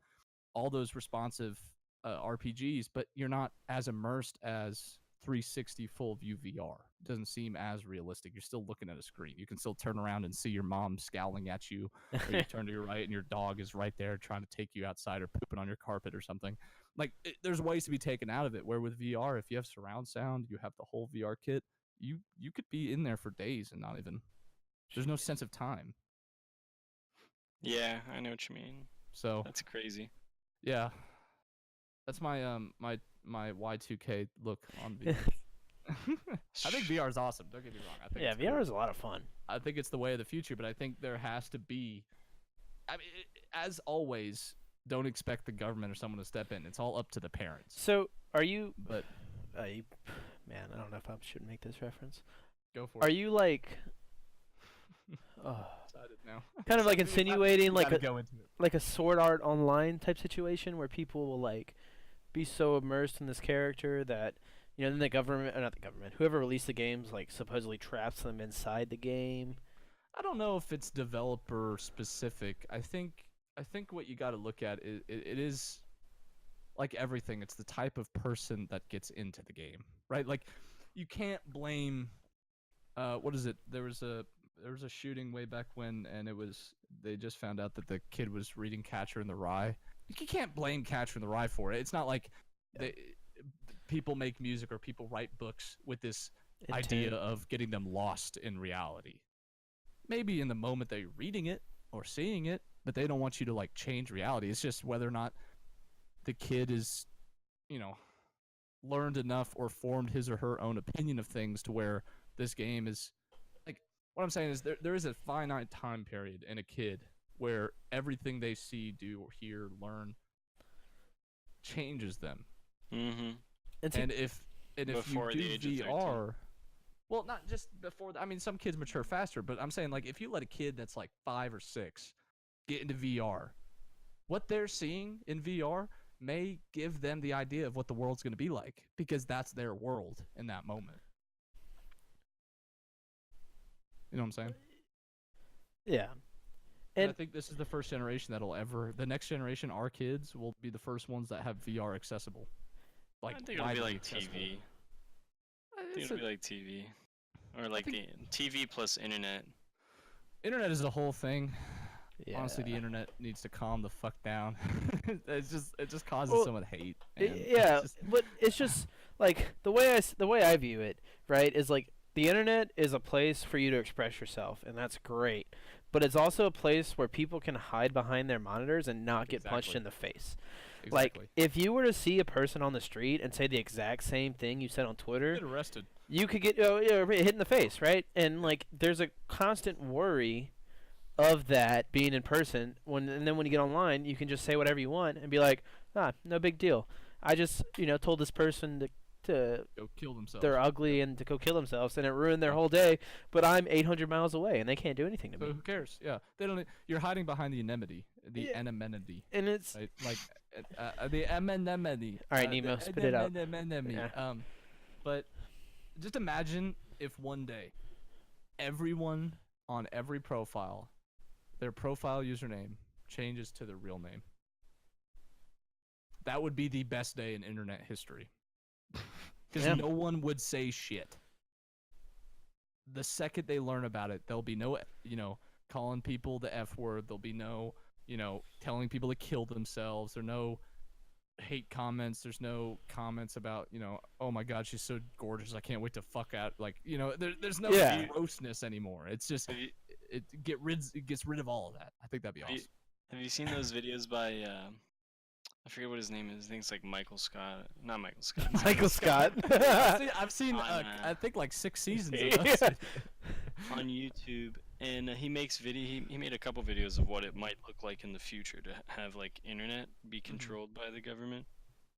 all those responsive RPGs, but you're not as immersed as 360 full view VR. It doesn't seem as realistic. You're still looking at a screen. You can still turn around and see your mom scowling at you, or you turn to your right and your dog is right there trying to take you outside or pooping on your carpet or something. Like there's ways to be taken out of it, where with VR, if you have surround sound, you have the whole VR kit, you could be in there for days and not even, there's no sense of time. Yeah, I know what you mean. So That's crazy. yeah, that's my my Y2K look on VR. I think VR is awesome. Don't get me wrong. I think yeah, it's VR cool. is a lot of fun. I think it's the way of the future, but I think there has to be. I mean, as always, don't expect the government or someone to step in. It's all up to the parents. So, are you? But Man, I don't know if I should make this reference. go for Are it. you like, Excited now. kind of like We gotta- insinuating we like gotta a go into it. like a Sword Art Online type situation where people will like be so immersed in this character that then the government, or not the government, whoever released the games like supposedly traps them inside the game. I don't know if it's developer specific. I think what you got to look at is it is like everything. It's the type of person that gets into the game, right? Like you can't blame. What is it? There was a shooting way back when, and they just found out that the kid was reading Catcher in the Rye. You can't blame Catcher in the Rye for it. It's not like people make music or people write books with this idea Intent. of getting them lost in reality. Maybe in the moment that you're reading it, or seeing it, but they don't want you to like change reality. It's just whether or not the kid is, you know, learned enough or formed his or her own opinion of things to where this game is like, what I'm saying is there is a finite time period in a kid where everything they see, do, or hear, learn changes them. Mm-hmm. And if Before you the do age of 13. VR, well, not just before. I mean, some kids mature faster, but I'm saying like if you let a kid that's like 5 or 6 get into VR, what they're seeing in VR may give them the idea of what the world's going to be like because that's their world in that moment. You know what I'm saying? Yeah. And I And- think this is the first generation that'll ever. The next generation, our kids, will be the first ones that have VR accessible. Like I think it'll be widely like accessible. TV. I think It's it'll a- be like TV, or like think- the TV plus internet. Internet is a whole thing. Yeah. Honestly, the internet needs to calm the fuck down. It just causes Well, so much hate. I- and it's yeah, just- but it's just like the way I view it, right? Is like the internet is a place for you to express yourself, and that's great. But it's also a place where people can hide behind their monitors and not get punched Exactly. in the face. exactly. Like if you were to see a person on the street and say the exact same thing you said on Twitter, Get arrested. you could get hit in the face, right? And like there's a constant worry of that being in person and then when you get online you can just say whatever you want and be like, no big deal. I just told this person to Go kill themselves. they're ugly and to go kill themselves and it ruined their whole day, but I'm 800 miles away and they can't do anything to So me. who cares? Yeah, they don't. You're hiding behind the anonymity, the Yeah. anonymity, And it's right? Like the anonymity. All right, Nemo, spit it out. Anonymity. Yeah. But just imagine if one day everyone on every profile, their profile username changes to their real name. That would be the best day in internet history. Because Yeah. no one would say shit. The second they learn about it, there'll be no, calling people the F word. There'll be no, telling people to kill themselves. There's no hate comments. There's no comments about, oh my God, she's so gorgeous. I can't wait to fuck out. Like, there's no Yeah. grossness anymore. It's just, Have you, it gets rid of all of that. I think that'd be have you, awesome. have you seen those videos by I forget what his name is. I think it's like Michael Scott. Not Michael Scott. Michael Scott. I've seen On, I think like 6 seasons of Yeah. those. on YouTube, and he makes video. He made a couple videos of what it might look like in the future to have like internet be controlled by the government.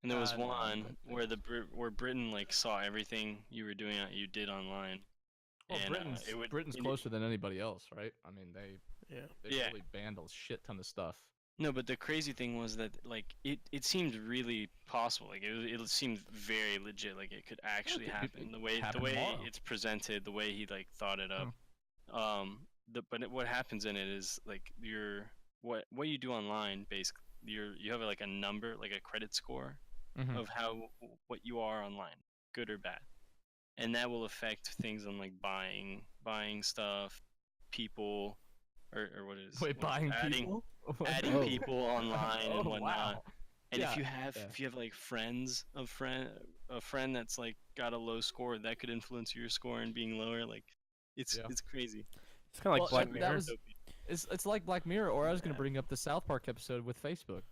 And there was I know, one but where where Britain like saw everything you were doing, you did online. Well, and Britain's closer than anybody else, right? I mean, they Yeah. really banned a shit ton of stuff. No, but the crazy thing was that like it seemed really possible. Like it seemed very legit. Like it could actually it- it happen. The way happen tomorrow. it's presented, the way he like thought it up. What happens in it is like what you do online basically. You have like a number, like a credit score Mhm. of what you are online, good or bad, and that will affect things on like buying stuff, people, or what is Wait, buying people? adding Oh. people online and Oh, whatnot. wow. And Yeah, if you have like friends of a friend that's like got a low score, that could influence your score and being lower. Like it's Yeah. it's crazy. It's kind of like Well, Black that Mirror. was- It's like Black Mirror, or I was gonna Yeah. bring up the South Park episode with Facebook.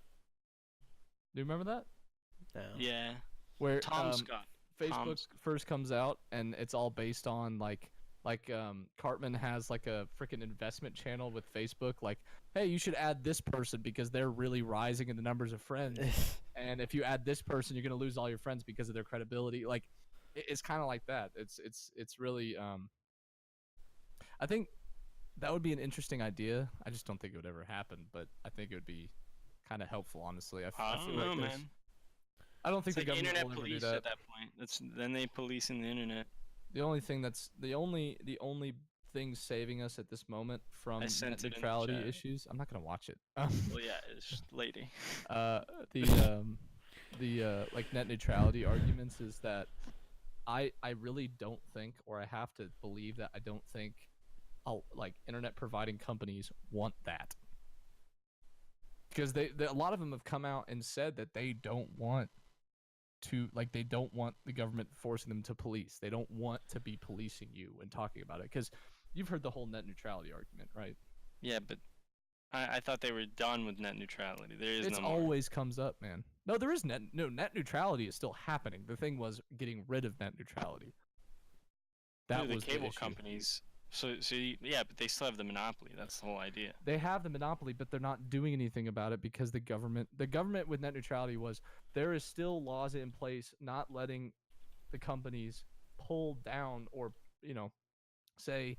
Do you remember that? No. Yeah. Where Tom Scott. Facebook Scott. first comes out, and it's all based on like Cartman has like a freaking investment channel with Facebook. Like, hey, you should add this person because they're really rising in the numbers of friends. And if you add this person, you're gonna lose all your friends because of their credibility. Like, it's kind of like that. It's really I think that would be an interesting idea. I just don't think it would ever happen, but I think it would be kind of helpful, honestly. I I feel don't like know, there's- man. I don't think It's the like government internet will ever do police that. at that point. Then they policing the internet. The only thing that's the only thing saving us at this moment from I sent net it in the neutrality chat. issues. I'm not gonna watch it. Well, yeah, it's just lady. The like net neutrality arguments is that I really don't think, or I have to believe that I don't think, like internet providing companies want that, because a lot of them have come out and said that they don't want to, like, they don't want the government forcing them to police. They don't want to be policing you and talking about it, because you've heard the whole net neutrality argument, right? Yeah, but I thought they were done with net neutrality. There is It's no more. always comes up, man. No, there is net neutrality is still happening. The thing was getting rid of net neutrality. That the was cable issue. companies. Yeah, but they still have the monopoly. That's the whole idea. They have the monopoly, but they're not doing anything about it because the government with net neutrality was there is still laws in place not letting the companies pull down or say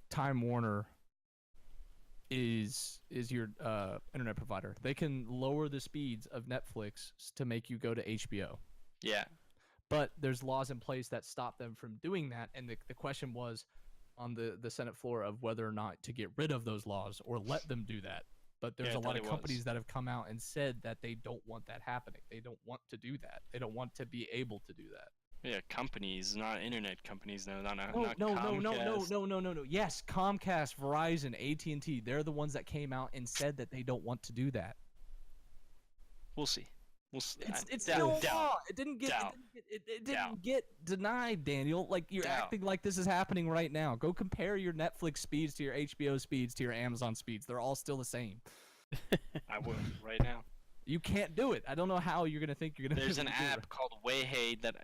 Time Warner is your internet provider. They can lower the speeds of Netflix to make you go to HBO. Yeah. But there's laws in place that stop them from doing that, and the question was on the Senate floor of whether or not to get rid of those laws or let them do that. But there's Yeah, a lot that of it companies was. that have come out and said that they don't want that happening. They don't want to do that. They don't want to be able to do that. Yeah, companies, not internet companies. No, not No, not no, Comcast. no. Yes, Comcast, Verizon, AT&T, they're the ones that came out and said that they don't want to do that. We'll see. We'll see. It's Doubt- still doubt. law. It didn't get Doubt. it Doubt. didn't get denied, Daniel. Like you're Doubt. acting like this is happening right now. Go compare your Netflix speeds to your HBO speeds to your Amazon speeds. They're all still the same. I will right now. You can't do it. I don't know how you're gonna think you're gonna. There's be an able to do app called Wayhay that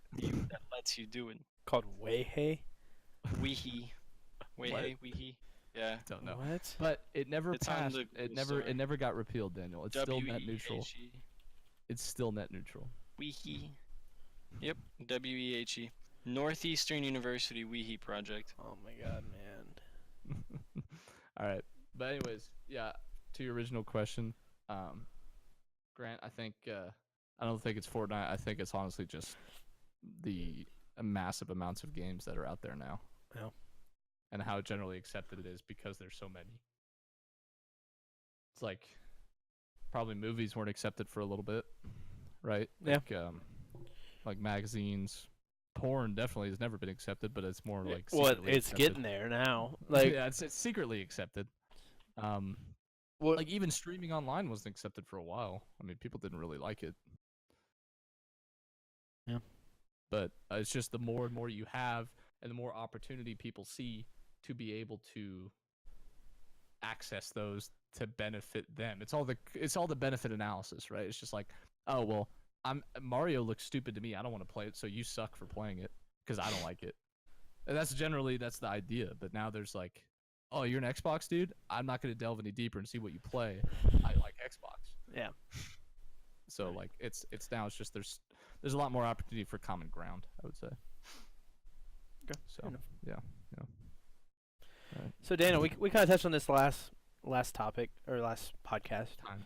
lets you do it. Called Wayhay. Weehee. Wayhay. Weehee. Yeah. it. Don't know. What? But it never It's on passed. the It Google never. Store. It never got repealed, Daniel. It's still net neutral. W-E-H-E. It's still net neutral. Weehee. Yep. W-E-H-E. Northeastern University Weehee project. Oh my god, man. All right. But anyways, yeah. To your original question, Grant, I think I don't think it's Fortnite. I think it's honestly just the massive amounts of games that are out there now. Yeah. And how generally accepted it is because there's so many. It's like probably movies weren't accepted for a little bit, right? Yeah. Like magazines, porn definitely has never been accepted, but it's more like Well, secretly it's accepted. getting there now. Like, yeah, it's secretly accepted. what? Like even streaming online wasn't accepted for a while. I mean, people didn't really like it. Yeah. But it's just the more and more you have, and the more opportunity people see to be able to access those to benefit them. It's all the benefit analysis, right? It's just like, oh well, Mario looks stupid to me. I don't want to play it, so you suck for playing it because I don't like it. And that's the idea. But now there's like, oh, you're an Xbox dude? I'm not going to delve any deeper and see what you play. I like Xbox. Yeah. So like it's now it's just there's a lot more opportunity for common ground, I would say. Okay, So fair enough. yeah. So Daniel, we kind of touched on this last topic or last podcast. Time.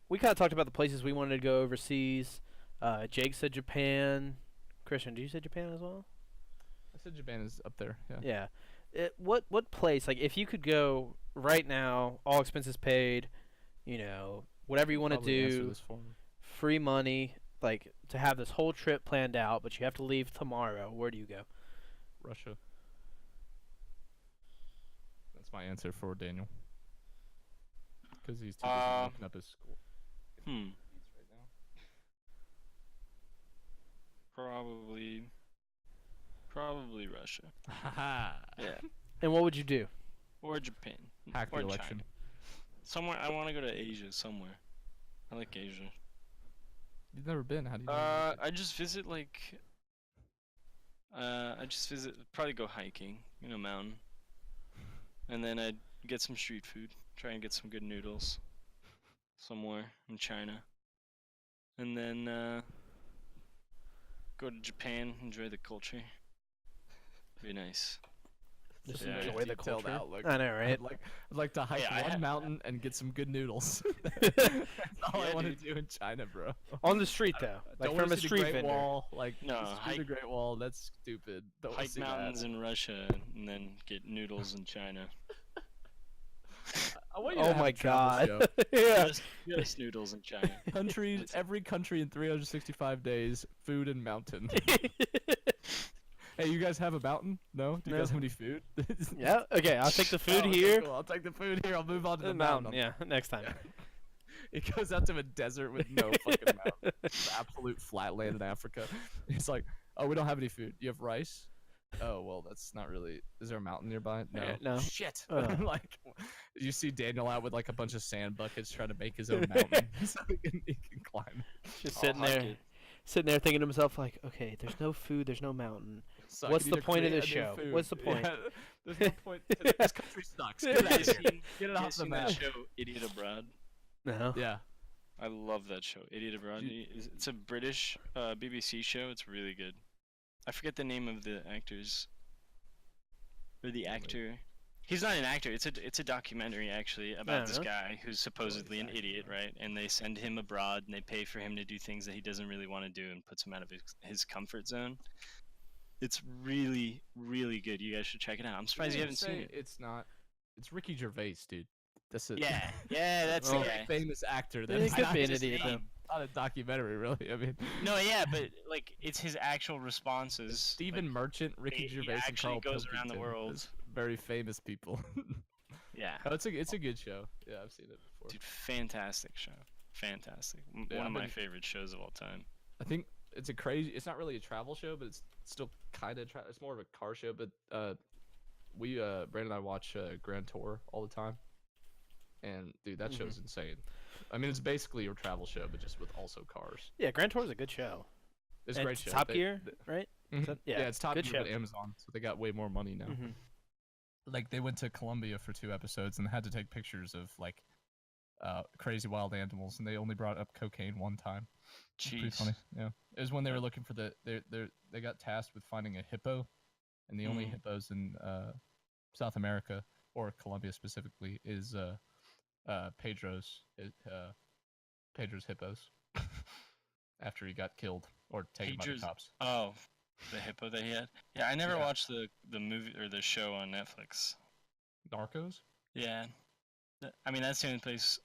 We kind of talked about the places we wanted to go overseas. Jake said Japan. Christian, did you say Japan as well? I said Japan is up there. Yeah. Yeah. What place? Like, if you could go right now, all expenses paid, whatever you want to Probably answer do, this for me. free money, like to have this whole trip planned out, but you have to leave tomorrow. Where do you go? Russia. That's my answer for Daniel. Because he's too busy looking up his school. Hmm. Right now. Probably Russia. Haha. Yeah. And what would you do? Or Japan. Hack the or election. China. Somewhere I want to go to Asia somewhere. I like Asia. You've never been. How do you know? I just visit probably go hiking in a mountain. And then I'd get some street food. Try and get some good noodles somewhere in China. And then go to Japan, enjoy the culture. Be nice. Just Yeah. enjoy the Detailed culture. outlook. I know, right? I'd like to hike Yeah, I one have- mountain and get some good noodles. That's all I Yeah, want to dude. do in China, bro. On the street though, like Don't from wanna a see the street Great vendor. Wall, like No, just do the hike- Great Wall. That's stupid. Don't wanna Hike see that. mountains in Russia and then get noodles in China. I want you to Oh have my a travel god. show. Yeah. Just noodles in China. Countries, every country in 365 days, food and mountain. Hey, you guys have a mountain? No? Do you No. guys have any food? Yeah. Okay, I'll take the food Oh, okay, here. cool. I'll take the food here. I'll move on to The the mountain. mountain. Yeah. Next time. It goes out to a desert with no fucking mountain. It's absolute flatland in Africa. It's like, oh, we don't have any food. You have rice? Oh well, that's not really. Is there a mountain nearby? No. No. Shit. Ugh. You see Daniel out with like a bunch of sand buckets trying to make his own mountain so he can climb. Just I'll sitting hike there, it. thinking to himself like, okay, there's no food, there's no mountain. So I What's can the either point of create this a new show? food- What's the point? Yeah, there's no point. This country sucks. Get You out guys of here. seen- Get it you off guys the seen map. that show, Idiot Abroad? No. Yeah. I love that show, Idiot Abroad. It's a British BBC show. It's really good. I forget the name of the actors or the actor. He's not an actor. It's a documentary actually about this really? guy who's supposedly an idiot, right? And they send him abroad and they pay for him to do things that he doesn't really want to do and puts him out of his comfort zone. It's really, really good. You guys should check it out. I'm surprised you haven't seen it. It's not. It's Ricky Gervais, dude. That's it. Yeah, yeah, that's Well, the guy. Famous actor. Yeah, That's he could not be an just idiot, though. Not a documentary, really. I mean, No, yeah, but like it's his actual responses. Stephen like, Merchant, Ricky he Gervais, and actually Carl goes around the Pilkington world. is very famous people. yeah, Oh, it's a good show. Yeah, I've seen it before. dude, fantastic show. Fantastic. Yeah, One of I've my been- favorite shows of all time. I think it's a crazy. It's not really a travel show, but it's still kind of. It's more of a car show. But we Brandon and I watch Grand Tour all the time, and dude, that show's insane. I mean, it's basically a travel show, but just with also cars. Yeah, Grand Tour is a good show. It's a And great show. Top They- Gear, they- right? Mhm. that- yeah, yeah, it's Top good Gear, but show. Amazon, so they got way more money now. Mhm. Like they went to Colombia for 2 episodes and had to take pictures of like crazy wild animals, and they only brought up cocaine one time. It's pretty Jeez. funny. Yeah, it was when they were looking for they got tasked with finding a hippo, and the only Mm. hippos in South America or Colombia specifically is Pedro's hippos after he got killed or taken by the Pedro's- cops. Oh, the hippo that he had. Yeah, I never Yeah. watched the movie or the show on Netflix. Narcos. Yeah, I mean that's the only place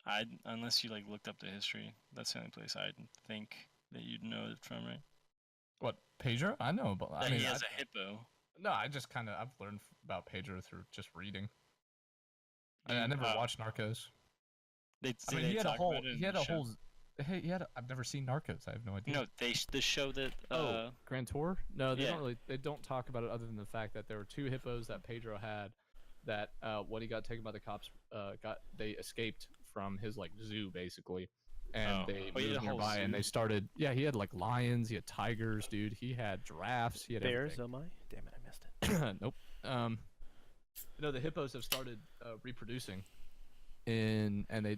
I'd unless you like looked up the history. That's the only place I'd think that you'd know it from, right? What Pedro? I know, but I That mean, he has a hippo. no, I just kind of I've learned about Pedro through just reading. I You- never oh. watched Narcos. They, I mean, they he had a talk whole. about it in He had the a show. whole. He had. I've never seen Narcos. I have no idea. No, the show that Grand Tour? No, they yeah. don't really. They don't talk about it other than the fact that there were 2 hippos that Pedro had. That when he got taken by the cops, they escaped from his like zoo basically, and Oh. they Oh, he had moved a whole nearby and they zoo? started. Yeah, he had like lions. He had tigers, dude. He had giraffes. He had Bears, everything. oh my. Damn it, I missed it. Nope. No, the hippos have started reproducing, and they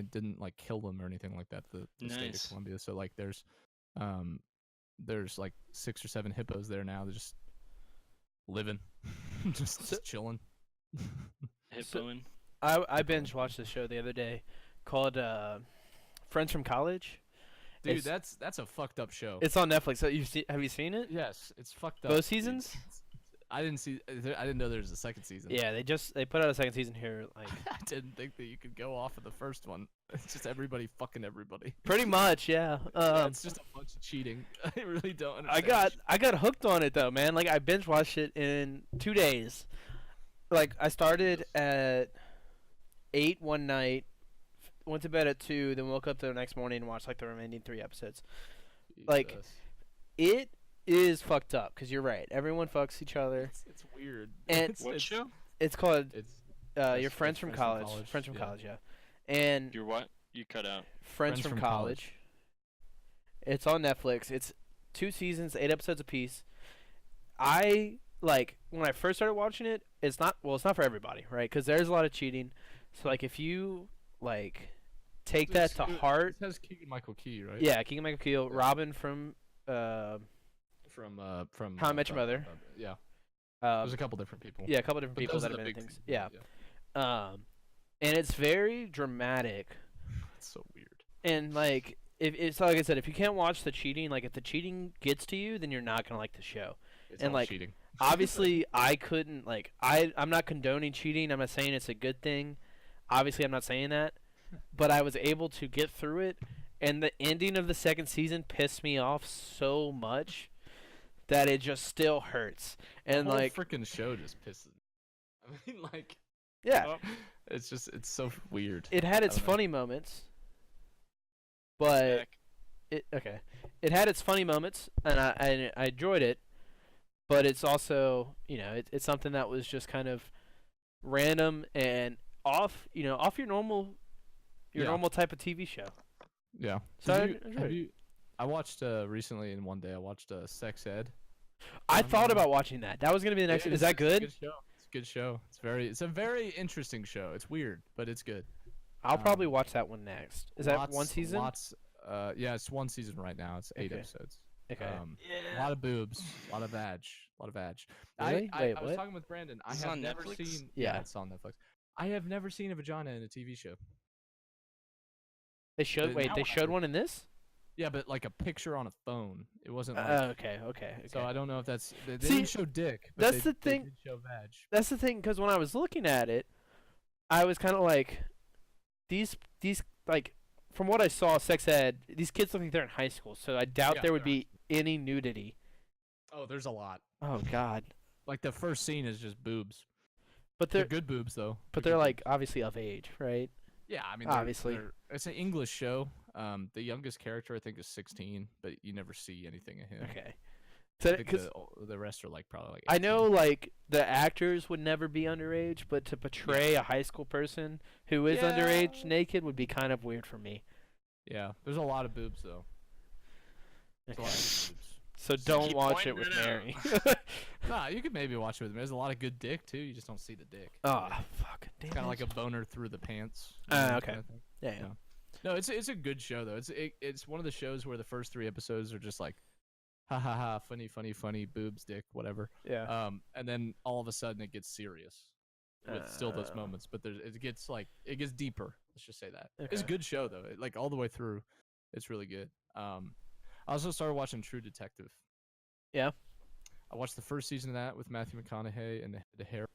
didn't like kill them or anything like that. The state Nice. of Colombia. So like there's like 6 or 7 hippos there now. They're just living, just So- chilling. hippoing. I binge watched this show the other day called Friends from College. Dude, It's- that's a fucked up show. It's on Netflix. So have you seen it? Yes, it's fucked up. Both dude. seasons? I didn't see. I didn't know there was a second season. Yeah, they put out a second season here. Like I didn't think that you could go off of the first one. It's just everybody fucking everybody. pretty much, yeah. It's just a bunch of cheating. I really don't I understand. got hooked on it though, man. Like I binge watched it in 2 days. Like I started at 8 one night, went to bed at 2, then woke up the next morning and watched like the remaining 3 episodes. like, Jesus. It is fucked up because you're right. Everyone fucks each other. It's weird. And- What show? It's called It's your friends from college. Friends from yeah. college, yeah. And Your what? You cut out. Friends from college. It's on Netflix. It's 2 seasons, 8 episodes apiece. I like when I first started watching it. It's not for everybody, right? Because there's a lot of cheating. So like if you like take that to heart, It has Keegan Michael Key, right? yeah, Keegan Michael Key, Yeah. Robin from From How I Met Your Mother. Yeah. There's um, a couple different people. yeah, a couple different But people those are that have the been in big things. people, Yeah. And it's very dramatic. It's so weird. And like if it's like I said, if you can't watch the cheating, like if the cheating gets to you, then you're not gonna like the show. It's And, all like, cheating. Obviously, I couldn't like I'm not condoning cheating. I'm not saying it's a good thing. Obviously, I'm not saying that, but I was able to get through it. And the ending of the second season pissed me off so much that it just still hurts. And the whole like, freaking show just pisses. I mean, like, yeah, Oh, it's so weird. it had its I don't know. funny moments, but back. it had its funny moments, and I enjoyed it. but it's also, it's something that was just kind of random and off, off your normal Yeah. normal type of TV show. Yeah. So I Did you, enjoyed have it. you? I watched recently in one day. I watched Sex Ed. I on, thought about watching that. That was gonna be the next. it Is that it's a good? good show. It's a good show. It's a very interesting show. It's weird, but it's good. I'll probably Um, watch that one next. Is that one season? Lots. Yeah, it's one season right now. It's 8 Okay. episodes. Okay. A lot of boobs, a lot of vag, a lot of vag. Really? I Wait, was what? talking with Brandon. I Is it have on never Netflix? seen. Yeah. It's on Netflix. I have never seen a vagina in a TV show. They showed. But Wait, now they I showed do. one in this? Yeah, but like a picture on a phone. It wasn't like. Okay. Okay. So I don't know if that's. They See, didn't show dick. But that's they, the thing- They did show vag. That's the thing, because when I was looking at it, I was kind of like, these like, from what I saw, Sex Ed, these kids look like they're in high school, so I doubt Yeah, there would they're be any nudity. Oh, there's a lot. Oh God. Like the first scene is just boobs. But They're they're good boobs though. but They're they're good like boobs. obviously of age, right? Yeah, I mean, obviously. it's an English show. The youngest character I think is 16, but you never see anything of him. Okay. I So, think because the rest are like probably like. I 18. know like the actors would never be underage, but to portray a high school person who is underage Yeah. naked would be kind of weird for me. Yeah, there's a lot of boobs though. There's a lot of good boobs. So Just don't keep watch it pointing with it out. Mary. Nah, you could maybe watch it with me. There's a lot of good dick too. You just don't see the dick. Oh, fuck. Damn Kind of it. like a boner through the pants. Okay. kinda thing. Yeah, yeah. Yeah. No, it's a good show though. It's one of the shows where the first 3 episodes are just like, ha ha ha, funny, boobs, dick, whatever. Yeah. And then all of a sudden it gets serious with still those Uh. moments, but it gets deeper. Let's just say that. It's a Okay. good show though. Like all the way through, it's really good. I also started watching True Detective. Yeah. I watched the first season of that with Matthew McConaughey and the hair,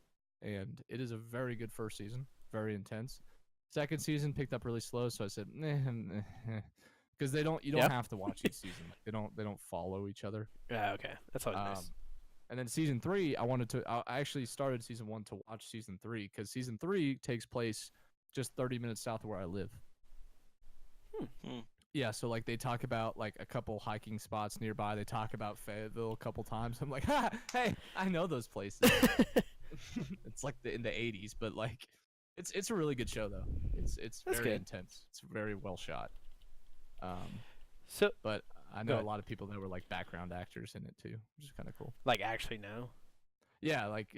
and it is a very good first season, very intense. Second season picked up really slow, so I said, because you don't Yeah. have to watch each season. Like, they don't follow each other. Yeah, okay. That's always nice. And then season 3, I actually started season 1 to watch season 3 because season 3 takes place just 30 minutes south of where I live. Hmm. Yeah, so like they talk about like a couple hiking spots nearby. They talk about Fayetteville a couple times. I'm like, ha, hey, I know those places. It's like in the 80s, but like it's a really good show though. It's That's very good. intense. It's very well shot. So, But I Go know a ahead. lot of people that were like background actors in it too, which is kind of cool. like, actually, no. Yeah, like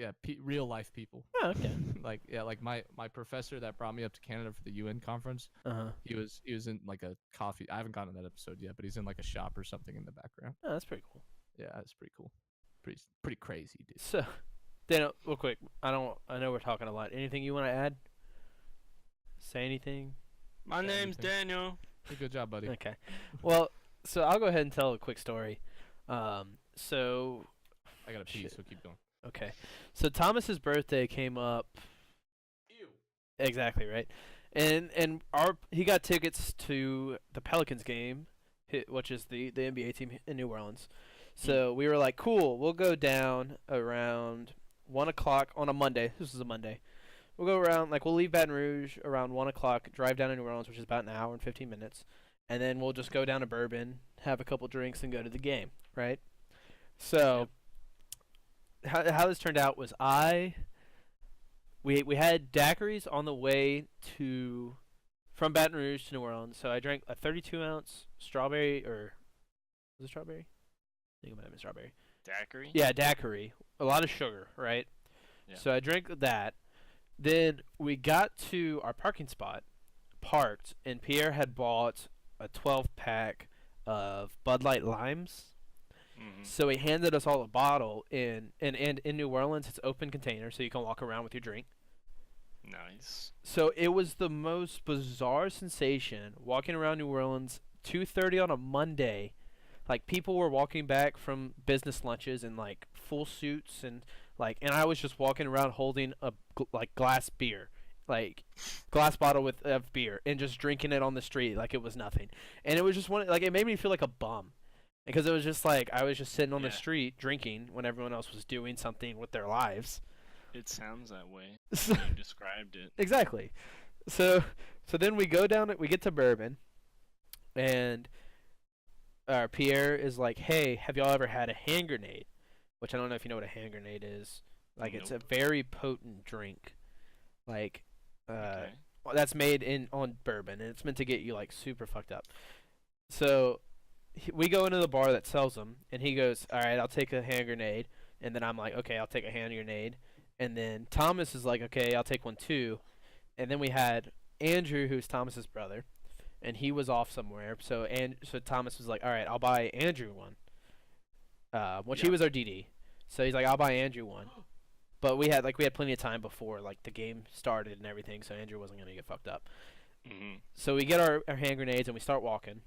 real life people. Oh, okay. like my professor that brought me up to Canada for the UN conference. Uh-huh. He was in like a coffee. I haven't gotten that episode yet, but he's in like a shop or something in the background. Oh, that's pretty cool. Yeah, it's pretty cool. Pretty crazy, dude. So, Daniel, real quick. I know we're talking a lot. Anything you want to add? Say anything? My Yeah, name's anything. Daniel. Hey, good job, buddy. Okay. Well, so I'll go ahead and tell a quick story. So, I got to pee, Shit. so keep going. okay. So Thomas's birthday came up. Ew. Exactly, right? And he got tickets to the Pelicans game, which is the NBA team in New Orleans. So we were like, cool, we'll go down around 1 o'clock on a Monday. This is a Monday. We'll go around, like, we'll leave Baton Rouge around 1 o'clock, drive down to New Orleans, which is about an hour and 15 minutes. And then we'll just go down to Bourbon, have a couple drinks, and go to the game, right? So how this turned out was we had daiquiris on the way from Baton Rouge to New Orleans. So I drank a 32-ounce strawberry, or was it strawberry? I think it might have been strawberry. Daiquiri. Yeah, daiquiri. A lot of sugar, right? Yeah. So I drank that. Then we got to our parking spot, parked, and Pierre had bought a 12-pack of Bud Light Limes. Mhm. So he handed us all a bottle, and in New Orleans, it's open container, so you can walk around with your drink. Nice. So it was the most bizarre sensation walking around New Orleans 2:30 on a Monday. Like, people were walking back from business lunches in like full suits, and I was just walking around holding a glass beer, like glass bottle of beer, and just drinking it on the street like it was nothing. And it was just it made me feel like a bum, because it was just like I was just sitting on the Yeah. street drinking when everyone else was doing something with their lives. It sounds that way. So- You described it. Exactly. So then we go down. We get to Bourbon, and Pierre is like, "Hey, have y'all ever had a hand grenade?" which I don't know if you know what a hand grenade is. Like it's a Nope. very potent drink. Like Okay. that's made on bourbon, and it's meant to get you like super fucked up. So we go into the bar that sells them, and he goes, "All right, I'll take a hand grenade," and then I'm like, "Okay, I'll take a hand grenade," and then Thomas is like, "Okay, I'll take one too," and then we had Andrew, who's Thomas's brother, and he was off somewhere, so Thomas was like, "All right, I'll buy Andrew one," which he Yeah. was our DD, so he's like, "I'll buy Andrew one." But we had plenty of time before like the game started and everything, so Andrew wasn't gonna get fucked up. Mhm. So we get our hand grenades and we start walking,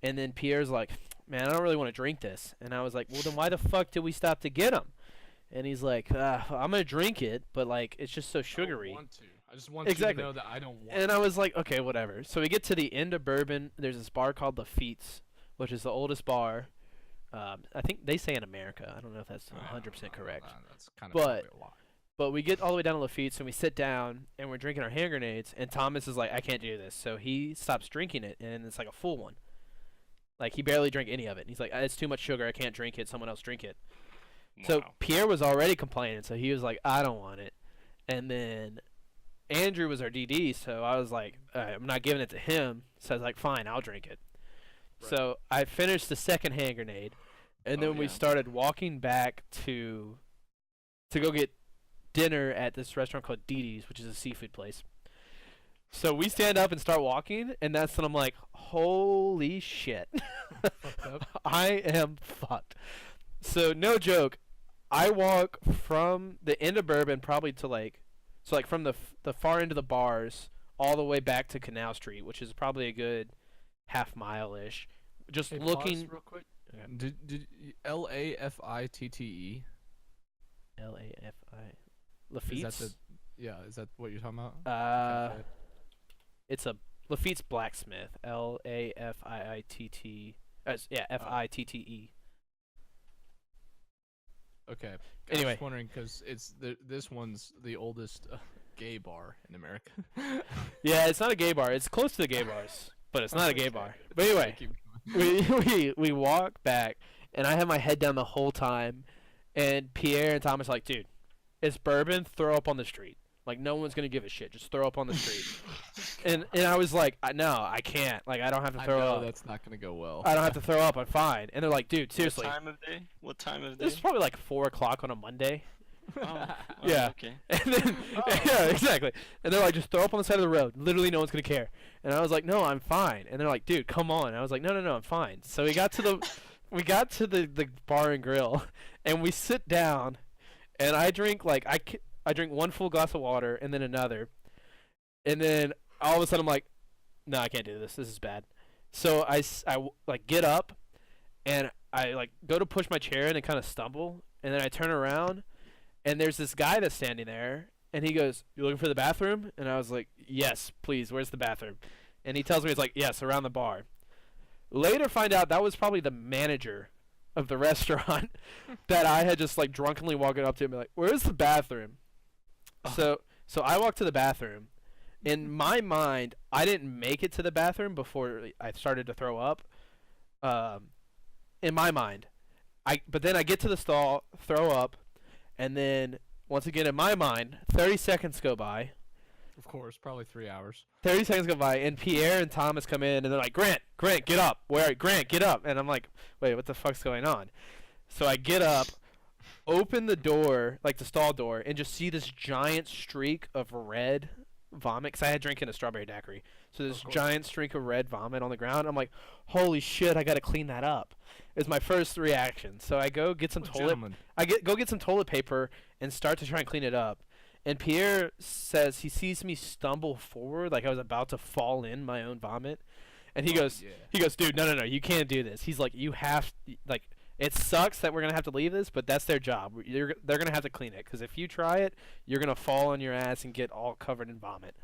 and then Pierre's like, "Man, I don't really want to drink this," and I was like, "Well, then why the fuck did we stop to get them?" And he's like, "I'm gonna drink it, but like it's just so sugary." I don't want to. I just want you Exactly. to know that I don't want And to. I was like, "Okay, whatever." So we get to the end of Bourbon. There's this bar called Lafitte's, which is the oldest bar. I think they say in America. I don't know if that's 100% correct. That's kind of But- probably a lie. But we get all the way down to Lafitte's and we sit down and we're drinking our hand grenades and Thomas is like, "I can't do this." So he stops drinking it and it's like a full one. Like he barely drank any of it. And he's like, "It's too much sugar. I can't drink it. Someone else drink it." So Wow. Pierre was already complaining. So he was like, "I don't want it." And then Andrew was our DD. So I was like, "All right, I'm not giving it to him." So I was like, "Fine, I'll drink it." Right. So I finished the second hand grenade. And Oh, then we yeah. started walking back to go get dinner at this restaurant called Didi's, which is a seafood place. So we stand up and start walking, and that's when I'm like, "Holy shit, Fucked up. I am fucked." So no joke, I walk from the end of Bourbon probably to from the far end of the bars all the way back to Canal Street, which is probably a good half mile ish. Just Hey, looking. pause real quick. Okay. Did Lafitte? Lafi. Is that Lafitte's. the? Yeah, is that what you're talking about? Uh, Cafe? it's a Lafitte's Blacksmith. Lafiitt. Yeah, Fitte. Okay. I Anyway. was wondering because this one's the oldest gay bar in America. Yeah, it's not a gay bar. It's close to the gay bars, but it's not a gay Okay. bar. But anyway, Keep going. we walk back, and I have my head down the whole time, and Pierre and Thomas are like, "Dude, it's Bourbon. Throw up on the street. Like no one's gonna give a shit. Just throw up on the street." and I was like, "No, I can't. Like I don't have to I throw know up. that's not gonna go well. I don't have to throw up. I'm fine." And they're like, "Dude, seriously." What time of day? What time of day? This is probably like 4 o'clock on a Monday. Oh, Yeah. Okay. And then, yeah, exactly. And they're like, "Just throw up on the side of the road. Literally, no one's gonna care." And I was like, "No, I'm fine." And they're like, "Dude, come on." And I was like, "No, I'm fine." So we got to the bar and grill, and we sit down, and I drink I drink one full glass of water and then another, and then all of a sudden I'm like, "No, I can't do this. This is bad." So I get up, and I like go to push my chair and I kind of stumble, and then I turn around. And there's this guy that's standing there, and he goes, "You looking for the bathroom?" And I was like, "Yes, please. Where's the bathroom?" And he tells me, it's like, "Yes, around the bar." Later, find out that was probably the manager of the restaurant that I had just like drunkenly walking up to him and be like, "Where's the bathroom?" So I walked to the bathroom. In my mind, I didn't make it to the bathroom before I started to throw up. In my mind, but then I get to the stall, throw up. And then, once again, in my mind, 30 seconds go by. Of course, probably 3 hours. 30 seconds go by, and Pierre and Thomas come in, and they're like, Grant, get up. Where are you? Grant, get up. And I'm like, wait, what the fuck's going on? So I get up, open the door, like the stall door, and just see this giant streak of red vomit. Because I had drinking a strawberry daiquiri. So this course. giant streak of red vomit on the ground. I'm like, holy shit, I got to clean that up. Is my first reaction. So I go get some Gentlemen. go get some toilet paper and start to try and clean it up. And Pierre says he sees me stumble forward like I was about to fall in my own vomit. And he goes, Yeah. "Dude, no, you can't do this." He's like, "You have like it sucks that we're going to have to leave this, but that's their job. They're going to have to clean it cuz if you try it, you're going to fall on your ass and get all covered in vomit."